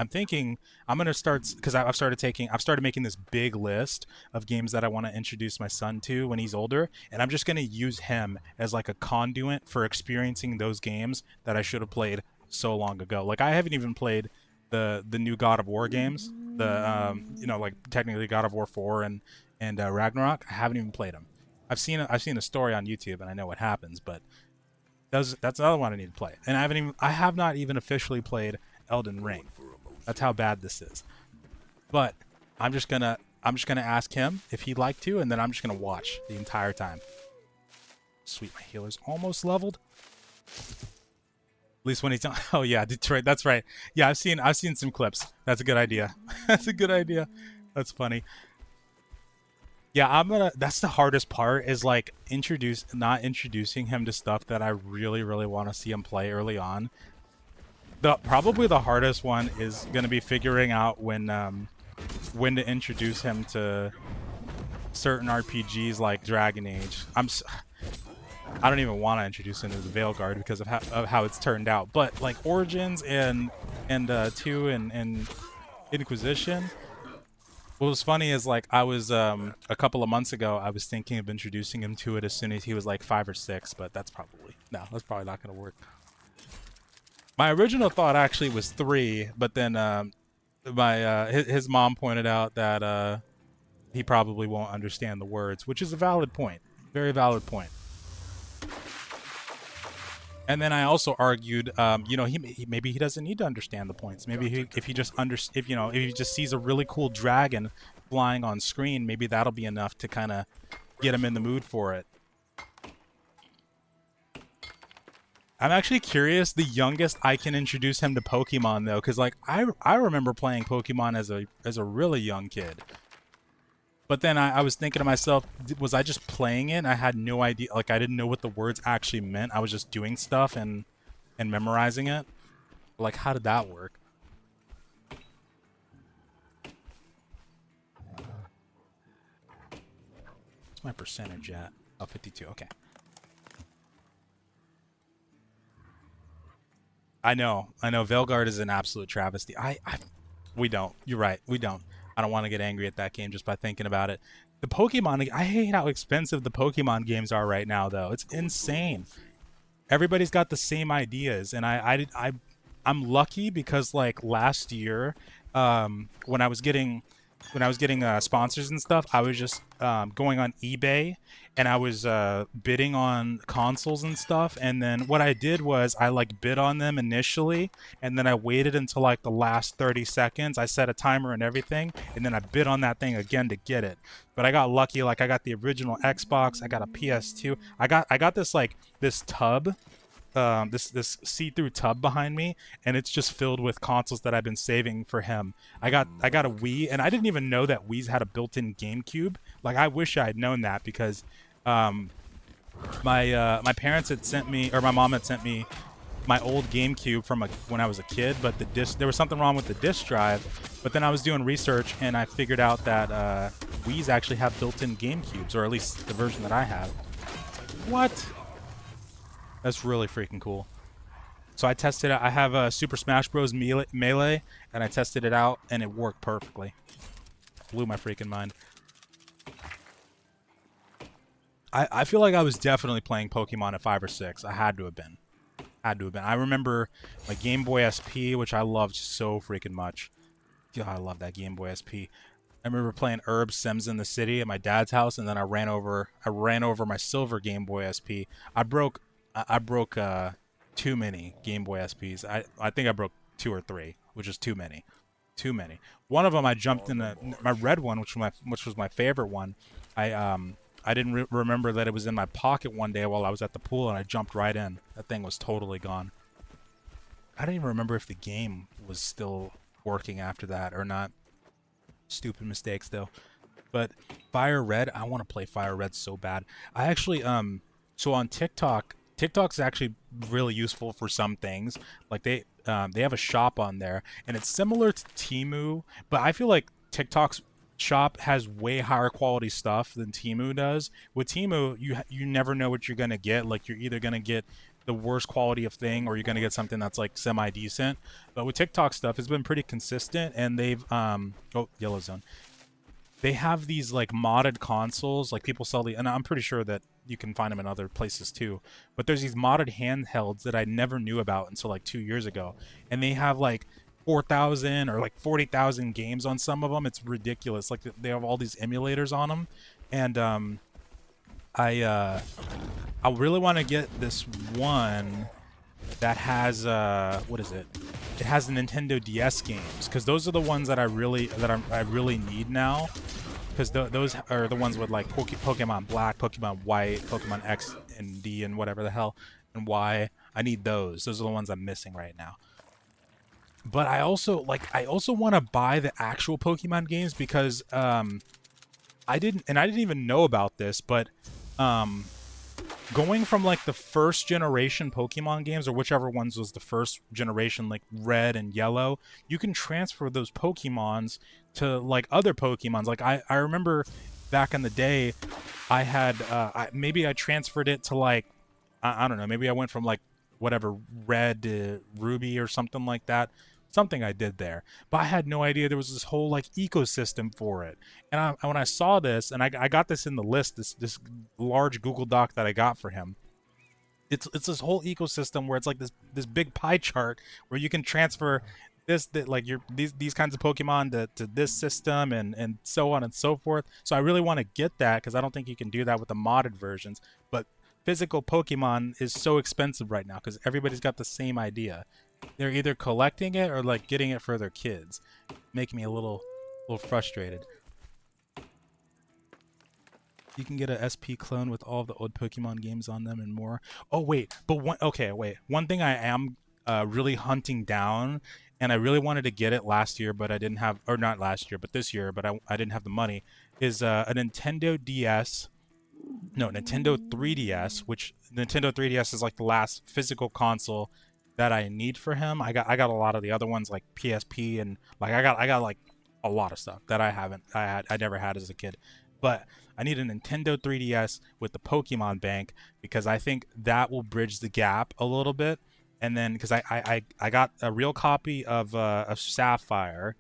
thinking I'm gonna start, because I've started making this big list of games that I want to introduce my son to when he's older, and I'm just gonna use him as like a conduit for experiencing those games that I should have played so long ago. Like I haven't even played the new God of War games, like technically God of War 4 and Ragnarok. I haven't even played them. I've seen a story on YouTube and I know what happens, but that's another one I need to play. And I have not even officially played Elden Ring. That's how bad this is. But I'm just gonna ask him if he'd like to, and then I'm just gonna watch the entire time. Sweet, my healer's almost leveled. At least when he's on. Oh yeah, Detroit. That's right. Yeah, I've seen some clips. That's a good idea. That's a good idea. That's funny. Yeah, that's the hardest part, is like not introducing him to stuff that I really, really want to see him play early on. Probably the hardest one is going to be figuring out when to introduce him to certain RPGs like Dragon Age. I don't even want to introduce him to the Veilguard because of how it's turned out. But like Origins and 2 and Inquisition. What was funny is like I was a couple of months ago I was thinking of introducing him to it as soon as he was like 5 or 6, but that's probably not going to work. My original thought actually was 3, but then his mom pointed out that he probably won't understand the words, which is a valid point, very valid point. And then I also argued, maybe he doesn't need to understand the points. Maybe if he just sees a really cool dragon flying on screen, maybe that'll be enough to kind of get him in the mood for it. I'm actually curious the youngest I can introduce him to Pokemon though, because like I remember playing Pokemon as a really young kid. But then I was thinking to myself, was I just playing it? I had no idea. Like I didn't know what the words actually meant. I was just doing stuff and memorizing it. Like how did that work? What's my percentage at? Oh, 52. Okay. I know. Veilguard is an absolute travesty. We don't. You're right. We don't. I don't want to get angry at that game just by thinking about it. The Pokemon, I hate how expensive the Pokemon games are right now, though. It's insane. Everybody's got the same ideas, and I'm lucky because like last year, when I was getting sponsors and stuff, I was just going on eBay and I was bidding on consoles and stuff. And then what I did was I like bid on them initially, and then I waited until like the last 30 seconds. I set a timer and everything, and then I bid on that thing again to get it. But I got lucky. Like I got the original Xbox, I got a PS2, I got this like this tub. This see-through tub behind me, and it's just filled with consoles that I've been saving for him. I got a Wii, and I didn't even know that Wii's had a built-in GameCube. Like I wish I had known that because my parents had sent me, or my mom had sent me my old GameCube from when I was a kid, but there was something wrong with the disk drive. But then I was doing research and I figured out that Wii's actually have built-in GameCubes, or at least the version that I have. What? That's really freaking cool. So I tested it. I have a Super Smash Bros. Melee, and I tested it out, and it worked perfectly. Blew my freaking mind. I feel like I was definitely playing Pokemon at 5 or 6. I had to have been. I remember my Game Boy SP, which I loved so freaking much. God, I love that Game Boy SP. I remember playing Herb Sims in the City at my dad's house, and then I ran over my silver Game Boy SP. I broke too many Game Boy SPs. I think I broke 2 or 3, which is too many. One of them I jumped in my red one, which was my favorite one. I didn't remember that it was in my pocket one day while I was at the pool, and I jumped right in. That thing was totally gone. I don't even remember if the game was still working after that or not. Stupid mistakes though. But Fire Red, I want to play Fire Red so bad. I actually so on TikTok's actually really useful for some things. Like they have a shop on there, and it's similar to Temu, but I feel like TikTok's shop has way higher quality stuff than Temu does. With Temu, you never know what you're gonna get. Like you're either gonna get the worst quality of thing, or you're gonna get something that's like semi-decent. But with TikTok stuff, it's been pretty consistent, and they've oh, Yellow Zone. They have these like modded consoles, like people sell and I'm pretty sure that you can find them in other places too. But there's these modded handhelds that I never knew about until like 2 years ago, and they have like 4,000 or like 40,000 games on some of them. It's ridiculous. Like they have all these emulators on them, and I really want to get this one that has what is it? It has the Nintendo DS games, because those are the ones that I really need now, because those are the ones with like Pokemon Black, Pokemon White, Pokemon X and D and whatever the hell and Y. I need those. Those are the ones I'm missing right now. But I also want to buy the actual Pokemon games, because I didn't even know about this, but going from like the first generation Pokemon games, or whichever ones was the first generation, like Red and Yellow, you can transfer those Pokemons to like other Pokemons. Like I remember back in the day, I had maybe I transferred it to like I don't know, maybe I went from like whatever Red to Ruby or something like that. Something I did there, but I had no idea there was this whole like ecosystem for it. And when I saw this, and I got this in the list, this large Google Doc that I got for him, it's this whole ecosystem where it's like this big pie chart where you can transfer these kinds of Pokemon to this system, and so on and so forth. So I really want to get that, because I don't think you can do that with the modded versions. But physical Pokemon is so expensive right now because everybody's got the same idea. They're either collecting it or like getting it for their kids, making me a little frustrated. You can get a SP clone with all the old Pokemon games on them and more. Oh wait, but one thing I am really hunting down, and I really wanted to get it last year, but I didn't have, or not last year, but this year, but I didn't have the money. Is a Nintendo DS, no, Nintendo 3DS, which Nintendo 3DS is like the last physical console that I need for him. I got a lot of the other ones like PSP and like I got like a lot of stuff that I never had as a kid. But I need a Nintendo 3DS with the Pokemon Bank because I think that will bridge the gap a little bit. And then because I got a real copy of Sapphire.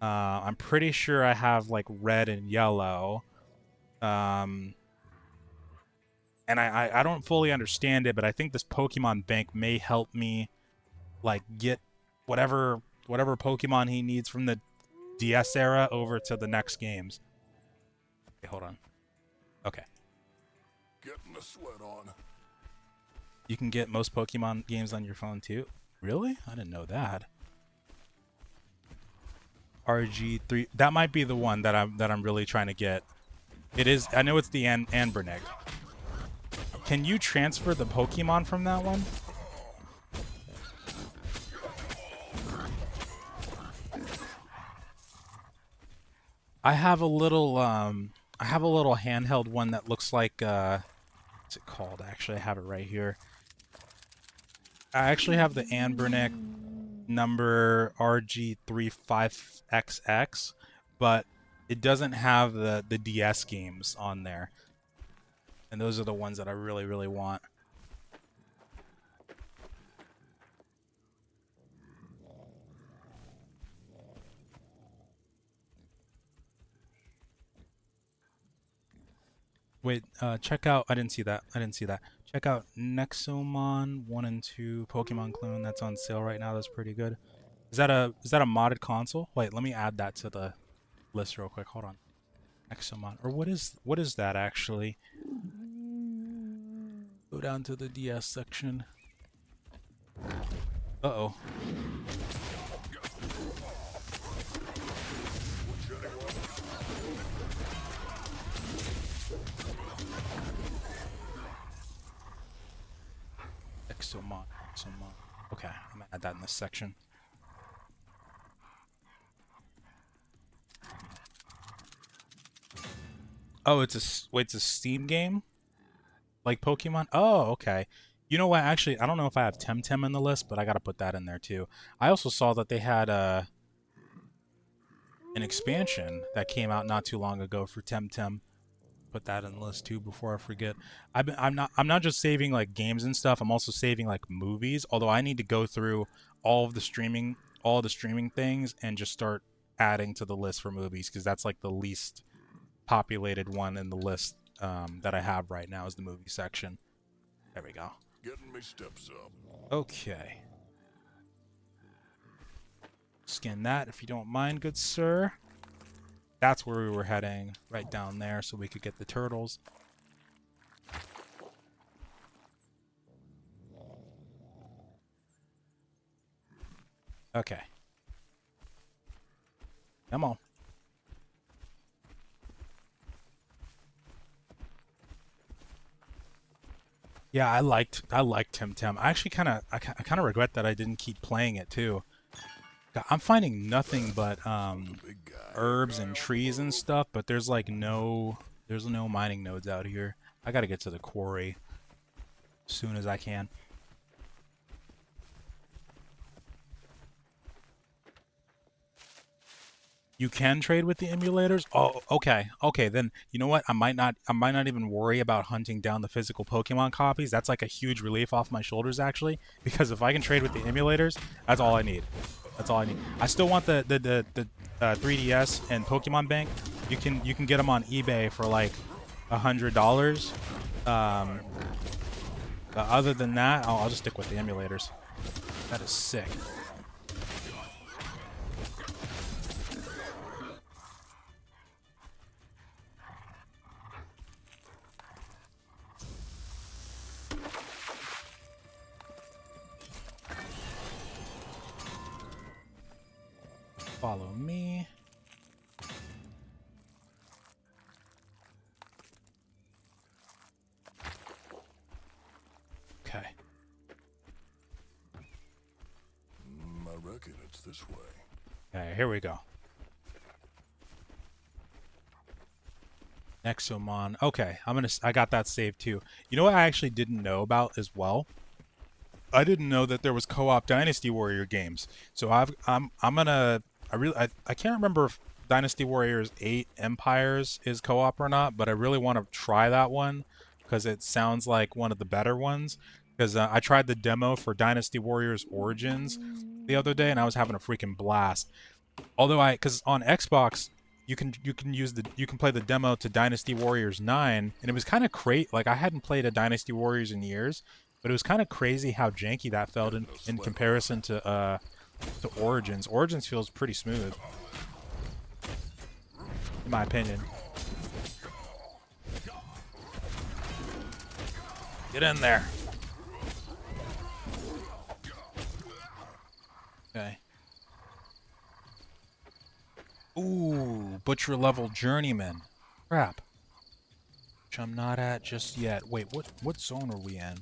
I'm pretty sure I have like red and yellow. Um, and I don't fully understand it, but I think this Pokemon Bank may help me like get whatever Pokemon he needs from the DS era over to the next games. Okay, hold on. Okay. Getting the sweat on. You can get most Pokemon games on your phone too. Really? I didn't know that. RG3. That might be the one that I'm really trying to get. It is. I know it's the Anbernic. Can you transfer the Pokemon from that one? I have a little handheld one that looks like what's it called? Actually, I have it right here. I actually have the Anbernic number RG35XX, but it doesn't have the DS games on there. And those are the ones that I really, really want. Wait, check out, I didn't see that. Check out Nexomon 1 and 2 Pokemon clone. That's on sale right now. That's pretty good. Is that a modded console? Wait, let me add that to the list real quick. Hold on. Nexomon. Or what is that actually? Go down to the DS section. Uh-oh. Exomon. Okay, I'm gonna add that in this section. Oh, it's a Steam game? Like Pokemon? Oh, okay. You know what? Actually, I don't know if I have Temtem in the list, but I gotta put that in there too. I also saw that they had an expansion that came out not too long ago for Temtem. Put that in the list too before I forget. I'm not just saving like games and stuff. I'm also saving like movies. Although I need to go through all the streaming things and just start adding to the list for movies because that's like the least populated one in the list that I have right now is the movie section. There we go. Getting me steps up. Okay. Scan that if you don't mind, good sir. That's where we were heading, right down there, so we could get the turtles. Okay. Come on. Yeah, I liked Temtem. I actually kind of regret that I didn't keep playing it too. I'm finding nothing but herbs and trees and stuff, but there's like no mining nodes out here. I gotta get to the quarry as soon as I can. You can trade with the emulators? Oh, okay. Okay, then you know what? I might not even worry about hunting down the physical Pokemon copies. That's like a huge relief off my shoulders actually, because if I can trade with the emulators, that's all I need. That's all I need. I still want the 3DS and Pokemon Bank. You can get them on eBay for like $100. But other than that, I'll just stick with the emulators. That is sick. Follow me. reckon it's this way. Okay, here we go. Nexomon. Okay, I got that saved too. You know what I actually didn't know about as well? I didn't know that there was co-op Dynasty Warrior games. So I can't remember if Dynasty Warriors 8 Empires is co-op or not, but I really want to try that one because it sounds like one of the better ones. Because I tried the demo for Dynasty Warriors Origins the other day and I was having a freaking blast. Although because on Xbox you can play the demo to Dynasty Warriors 9 and it was kind of like I hadn't played a Dynasty Warriors in years, but it was kind of crazy how janky that felt in comparison to Origins. Origins feels pretty smooth, in my opinion. Get in there. Okay. Ooh, butcher level journeyman. Crap. Which I'm not at just yet. Wait, what zone are we in?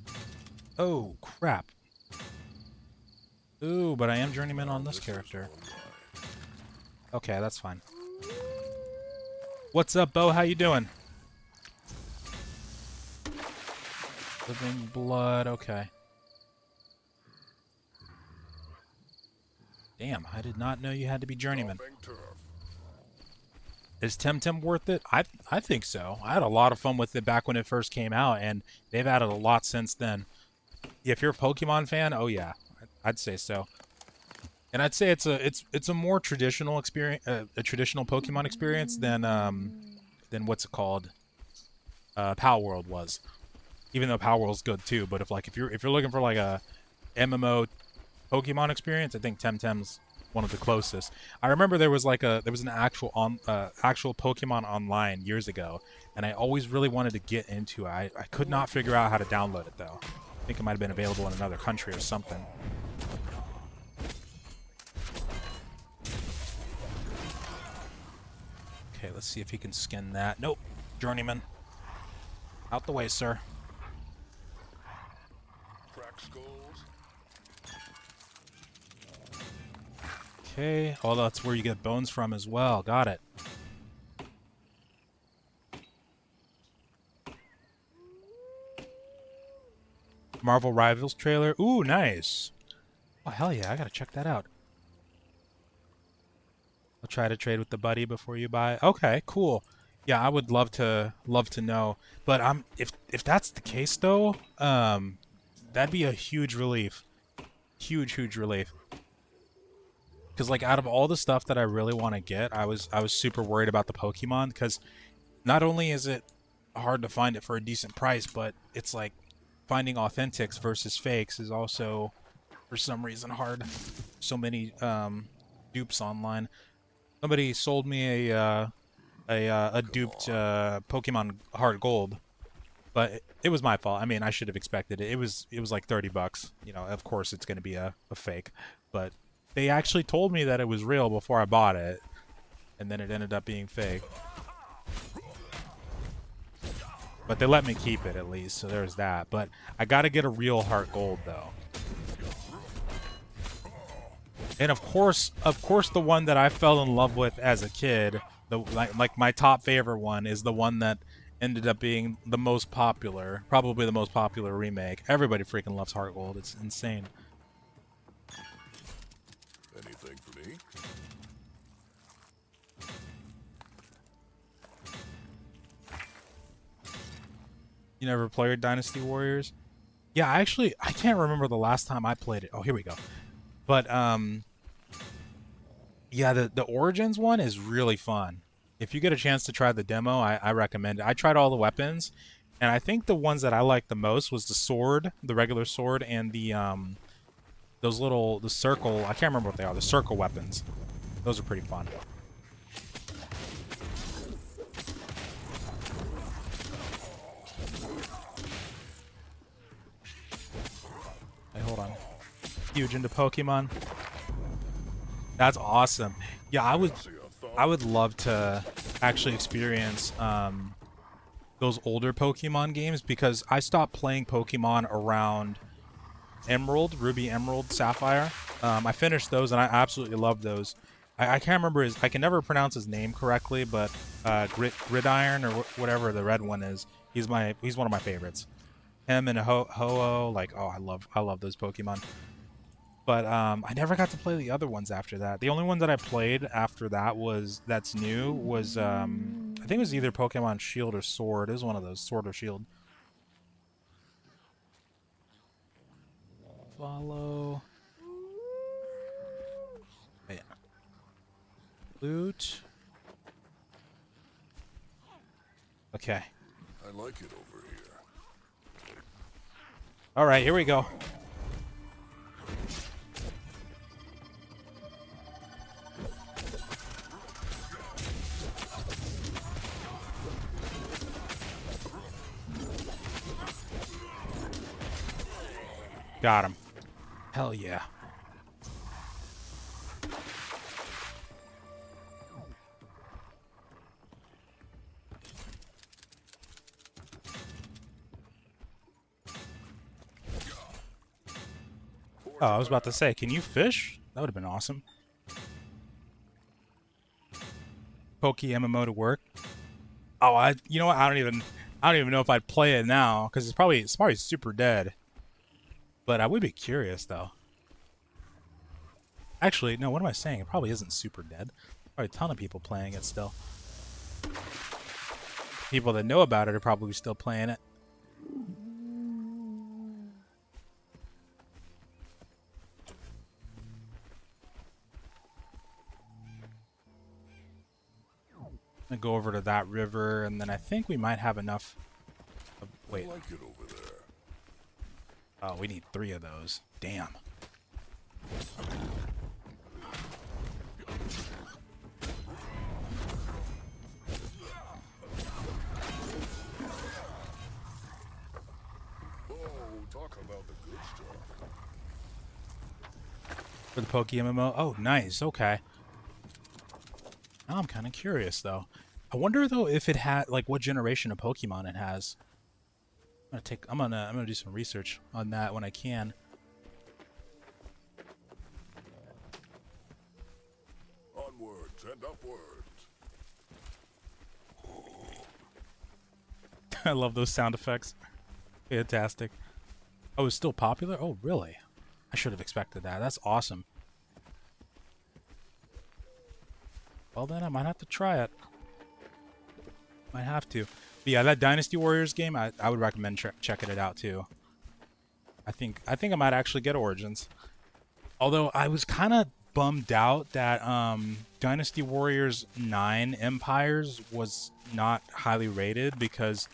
Oh, crap. Ooh, but I am journeyman on this character. Okay, that's fine. What's up, Bo? How you doing? Living blood, okay. Damn, I did not know you had to be journeyman. Is Temtem worth it? I think so. I had a lot of fun with it back when it first came out, and they've added a lot since then. If you're a Pokemon fan, oh yeah, I'd say so. And I'd say it's a more traditional experience, a traditional Pokemon experience than what's it called, Power World was. Even though Power World's good too, but if you're looking for like a MMO Pokemon experience, I think Temtem's one of the closest. I remember there was an actual Pokemon Online years ago, and I always really wanted to get into it. I could not figure out how to download it though. I think it might have been available in another country or something. Okay, let's see if he can skin that. Nope, journeyman. Out the way, sir. Crack skulls. Okay, oh, that's where you get bones from as well. Got it. Marvel Rivals trailer. Ooh, nice. Oh, hell yeah, I gotta check that out. I'll try to trade with the buddy before you buy. Okay, cool. Yeah, I would love to know. But if that's the case though, that'd be a huge relief. Huge relief. Because like out of all the stuff that I really want to get, I was super worried about the Pokemon because not only is it hard to find it for a decent price, but it's like finding authentics versus fakes is also for some reason hard. So many dupes online. Somebody sold me a duped Pokemon Heart Gold, but it was my fault. I mean, I should have expected it. It was like $30. You know, of course it's going to be a fake, but they actually told me that it was real before I bought it, and then it ended up being fake. But they let me keep it at least, so there's that. But I got to get a real Heart Gold though. And of course, the one that I fell in love with as a kid, like my top favorite one, is the one that ended up being the most popular, probably the most popular remake. Everybody freaking loves Heart Gold. It's insane. Anything for me? You never played Dynasty Warriors? Yeah, actually, I can't remember the last time I played it. Oh, here we go. But yeah, the Origins one is really fun. If you get a chance to try the demo, I recommend it. I tried all the weapons, and I think the ones that I liked the most was the sword, the regular sword, and the the circle. I can't remember what they are. The circle weapons. Those are pretty fun. Hey, hold on. Huge into Pokemon. That's awesome. Yeah, I would love to actually experience those older Pokemon games because I stopped playing Pokemon around Emerald, Ruby, Emerald, Sapphire. I finished those and I absolutely love those. I can't remember I can never pronounce his name correctly, but Gridiron or whatever the red one is. He's one of my favorites. Him and Ho-Oh, like, oh, I love those Pokemon. But I never got to play the other ones after that. The only one that I played after that that's new was I think it was either Pokemon Shield or Sword. It was one of those, Sword or Shield. Follow. Yeah. Loot. Okay. I like it over here. All right, here we go. Got him. Hell yeah. Oh, I was about to say, can you fish? That would have been awesome. Pokey MMO to work. Oh, you know what? I don't even know if I'd play it now because it's probably super dead. But I would be curious though. Actually, no, what am I saying? It probably isn't super dead. Probably a ton of people playing it still. People that know about it are probably still playing it. I'm gonna go over to that river, and then I think we might have enough. Wait. I like it over there. Oh, we need 3 of those. Damn. Oh, talk about the good stuff. For the Poke MMO? Oh, nice. Okay. Now I'm kind of curious, though. I wonder, though, if it had, like, what generation of Pokemon it has. I'm gonna do some research on that when I can. Onwards and upwards. I love those sound effects. Fantastic. Oh, it's still popular? Oh, really? I should have expected that. That's awesome. Well, then I might have to try it. Might have to. But yeah, that Dynasty Warriors game, I would recommend checking it out too. I think I might actually get Origins. Although I was kind of bummed out that Dynasty Warriors 9 Empires was not highly rated because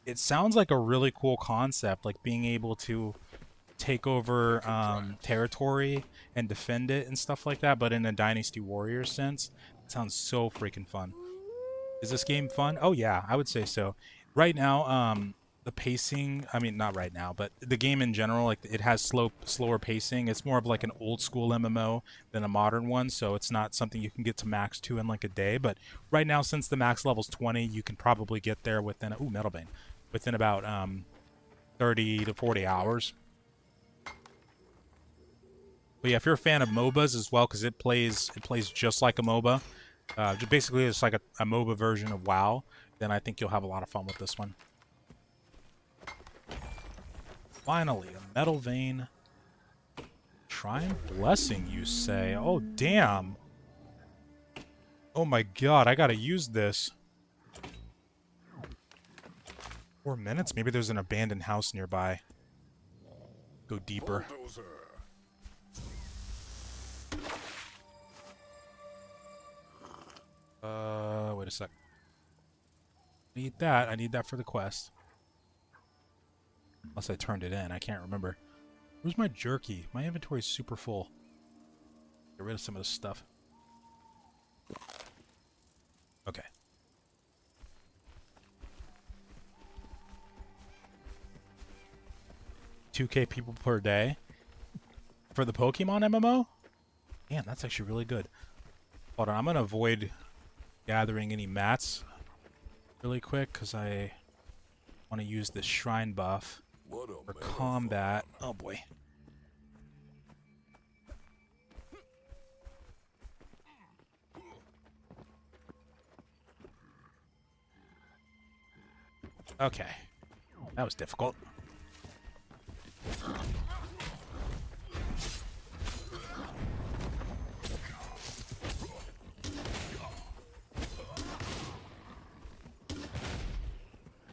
it sounds like a really cool concept, like being able to take over territory and defend it and stuff like that, but in a Dynasty Warriors sense. It sounds so freaking fun. Is this game fun? Oh yeah, I would say so. Right now, the pacing, I mean, not right now, but the game in general, like it has slower pacing. It's more of like an old school MMO than a modern one, so it's not something you can get to max 2 in like a day. But right now, since the max level's 20, you can probably get there within, ooh, Metal Bane, within about 30 to 40 hours. But yeah, if you're a fan of MOBAs as well, because it plays just like a MOBA, just basically it's like a MOBA version of WoW, then I think you'll have a lot of fun with this one. Finally, a Metal Vein. Shrine Blessing, you say? Oh, damn. Oh my god, I gotta use this. 4 minutes? Maybe there's an abandoned house nearby. Go deeper. Bulldozer. Wait a sec. Need that. I need that for the quest. Unless I turned it in. I can't remember. Where's my jerky? My inventory is super full. Get rid of some of this stuff. Okay. 2K people per day. For the Pokemon MMO? Damn, that's actually really good. Hold on, I'm going to avoid gathering any mats really quick because I want to use this shrine buff What a for marathon. combat. Oh boy. Okay. That was difficult.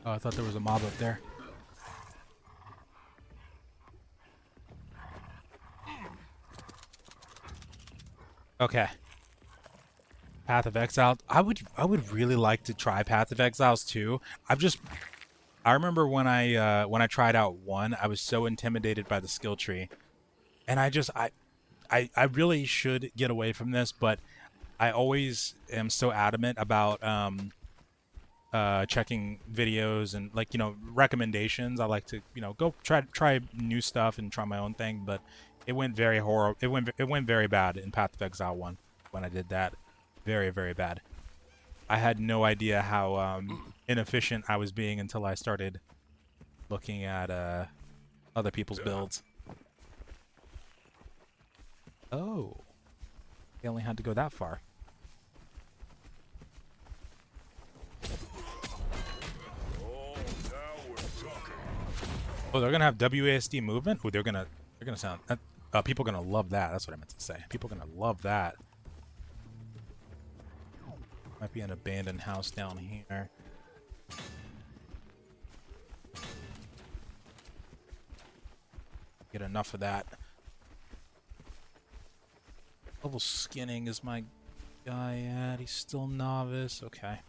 Oh, I thought there was a mob up there. Okay. Path of Exile. I would really like to try Path of Exiles too. I remember when I tried out 1, I was so intimidated by the skill tree. And I really should get away from this, but I always am so adamant about checking videos and, like, recommendations. I like to, go try new stuff and try my own thing, but it went very horrible. It went very bad in Path of Exile 1 when I did that. Very, very bad. I had no idea how inefficient I was being until I started looking at other people's builds. Oh. They only had to go that far. Oh, they're gonna have WASD movement. Oh, they're gonna sound. People are gonna love that. That's what I meant to say. People are gonna love that. Might be an abandoned house down here. Get enough of that. Level skinning is my guy at. He's still novice. Okay.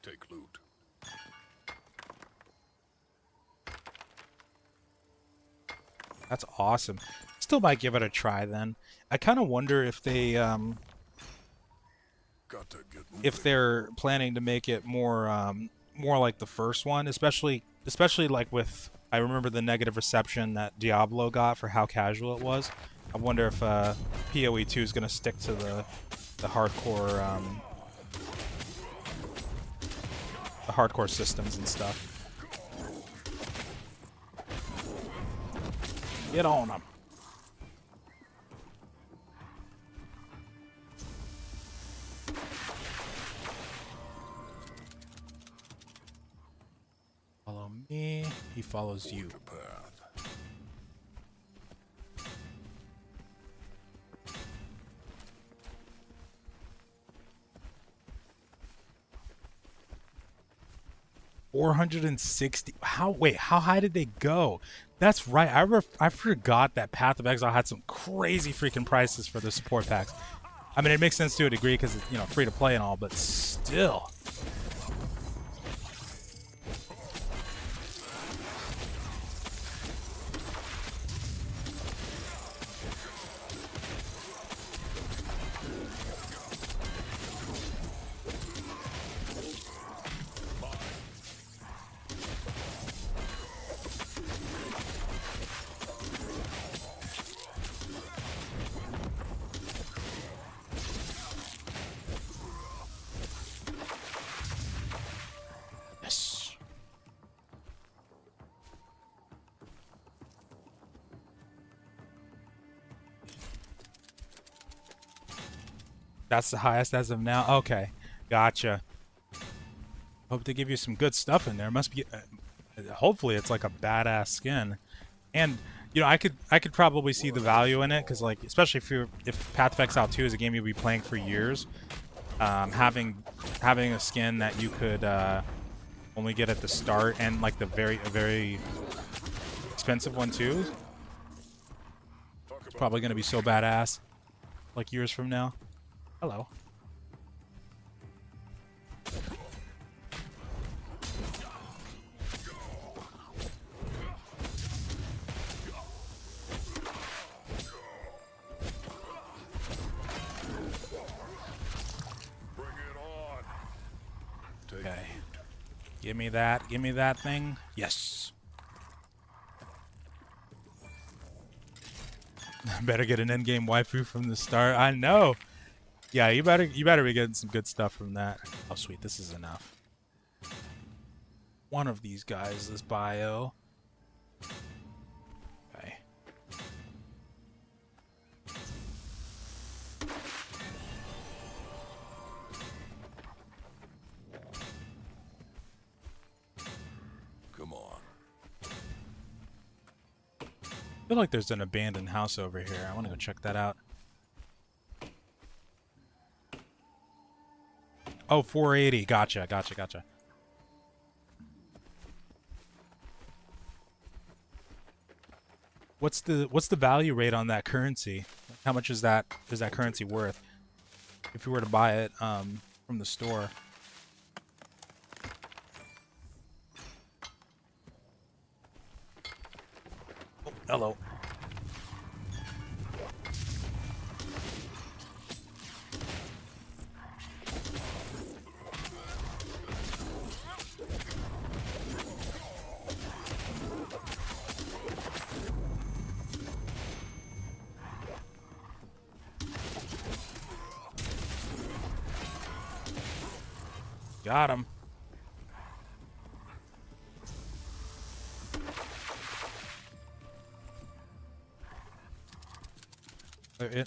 Take loot. That's awesome. Still might give it a try then. I kind of wonder if they Got to get moving. if they're planning to make it more more like the first one, especially like with, I remember the negative reception that Diablo got for how casual it was. I wonder if PoE 2 is going to stick to the hardcore systems and stuff. Get on them. Follow me. He follows you. To path. $460. How high did they go? That's right. I forgot that Path of Exile had some crazy freaking prices for the support packs. I mean, it makes sense to a degree because it's, free to play and all, but still. Yes. That's the highest as of now. Okay, gotcha. Hope they give you some good stuff in there. Must be, hopefully, it's like a badass skin, and I could probably see the value in it because, like, especially if Path of Exile 2 is a game you'll be playing for years, having a skin that you could only get at the start and like a very expensive one too. It's probably gonna be so badass, like years from now. Hello. Bring it on. Take Okay. Give me that thing. Yes. Better get an endgame waifu from the start. I know. Yeah, you better be getting some good stuff from that. Oh sweet, this is enough. One of these guys, this bio. Okay. I feel like there's an abandoned house over here. I want to go check that out. Oh, 480. Gotcha, gotcha, gotcha. What's the value rate on that currency? How much is that currency worth if you were to buy it from the store? Oh, hello. Got him.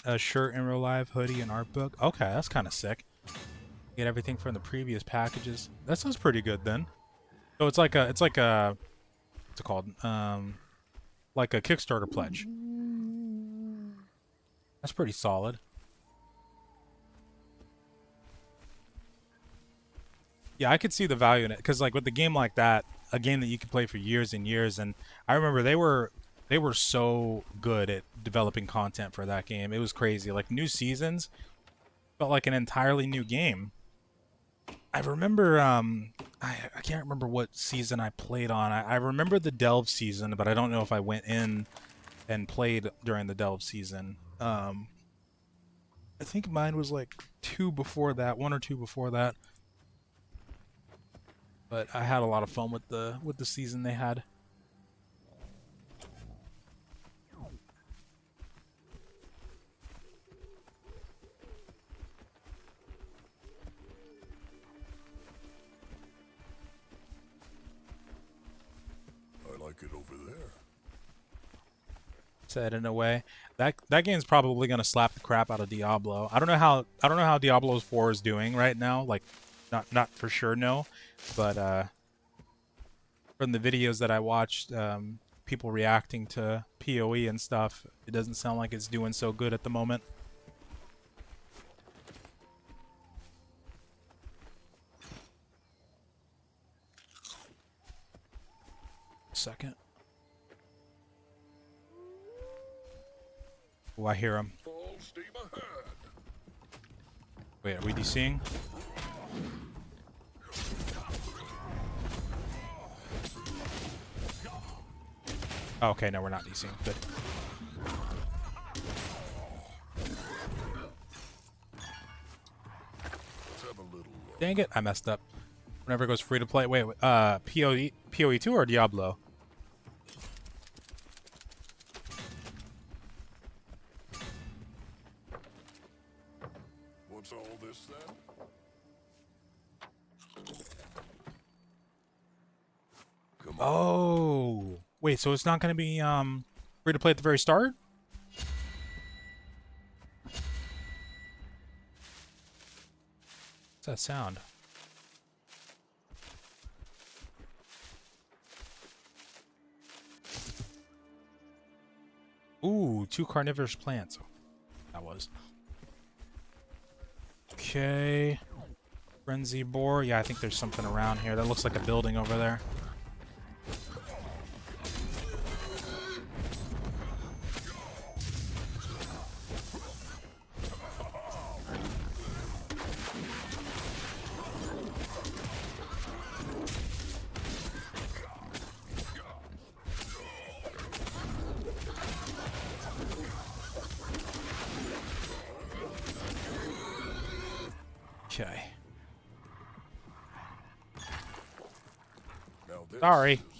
A shirt in real life, hoodie, and art book. Okay, that's kind of sick. Get everything from the previous packages. That sounds pretty good then. So it's like a what's it called? Like a Kickstarter pledge. That's pretty solid. Yeah, I could see the value in it because, like, with a game like that, a game that you could play for years and years, and I remember they were so good at developing content for that game. It was crazy. Like, new seasons felt like an entirely new game. I remember, I can't remember what season I played on. I remember the Delve season, but I don't know if I went in and played during the Delve season. I think mine was like 2 before that, 1 or 2 before that. But I had a lot of fun with the season they had. I like it over there. Said in a way. That game's probably gonna slap the crap out of Diablo. I don't know how Diablo 4 is doing right now. Like, not for sure, no. But from the videos that I watched, people reacting to PoE and stuff, it doesn't sound like it's doing so good at the moment. Second. Oh, I hear him. Full steam ahead. Wait, are we DCing? Oh, okay, no, we're not DCing. Good. Let's have a little look. Dang it, I messed up. Whenever it goes free to play. Wait, PoE 2 or Diablo? What's all this then? Come on. Oh, wait, so it's not going to be free to play at the very start? What's that sound? Ooh, 2 carnivorous plants. That was. Okay. Frenzy boar. Yeah, I think there's something around here. That looks like a building over there. Okay. Now this Sorry. is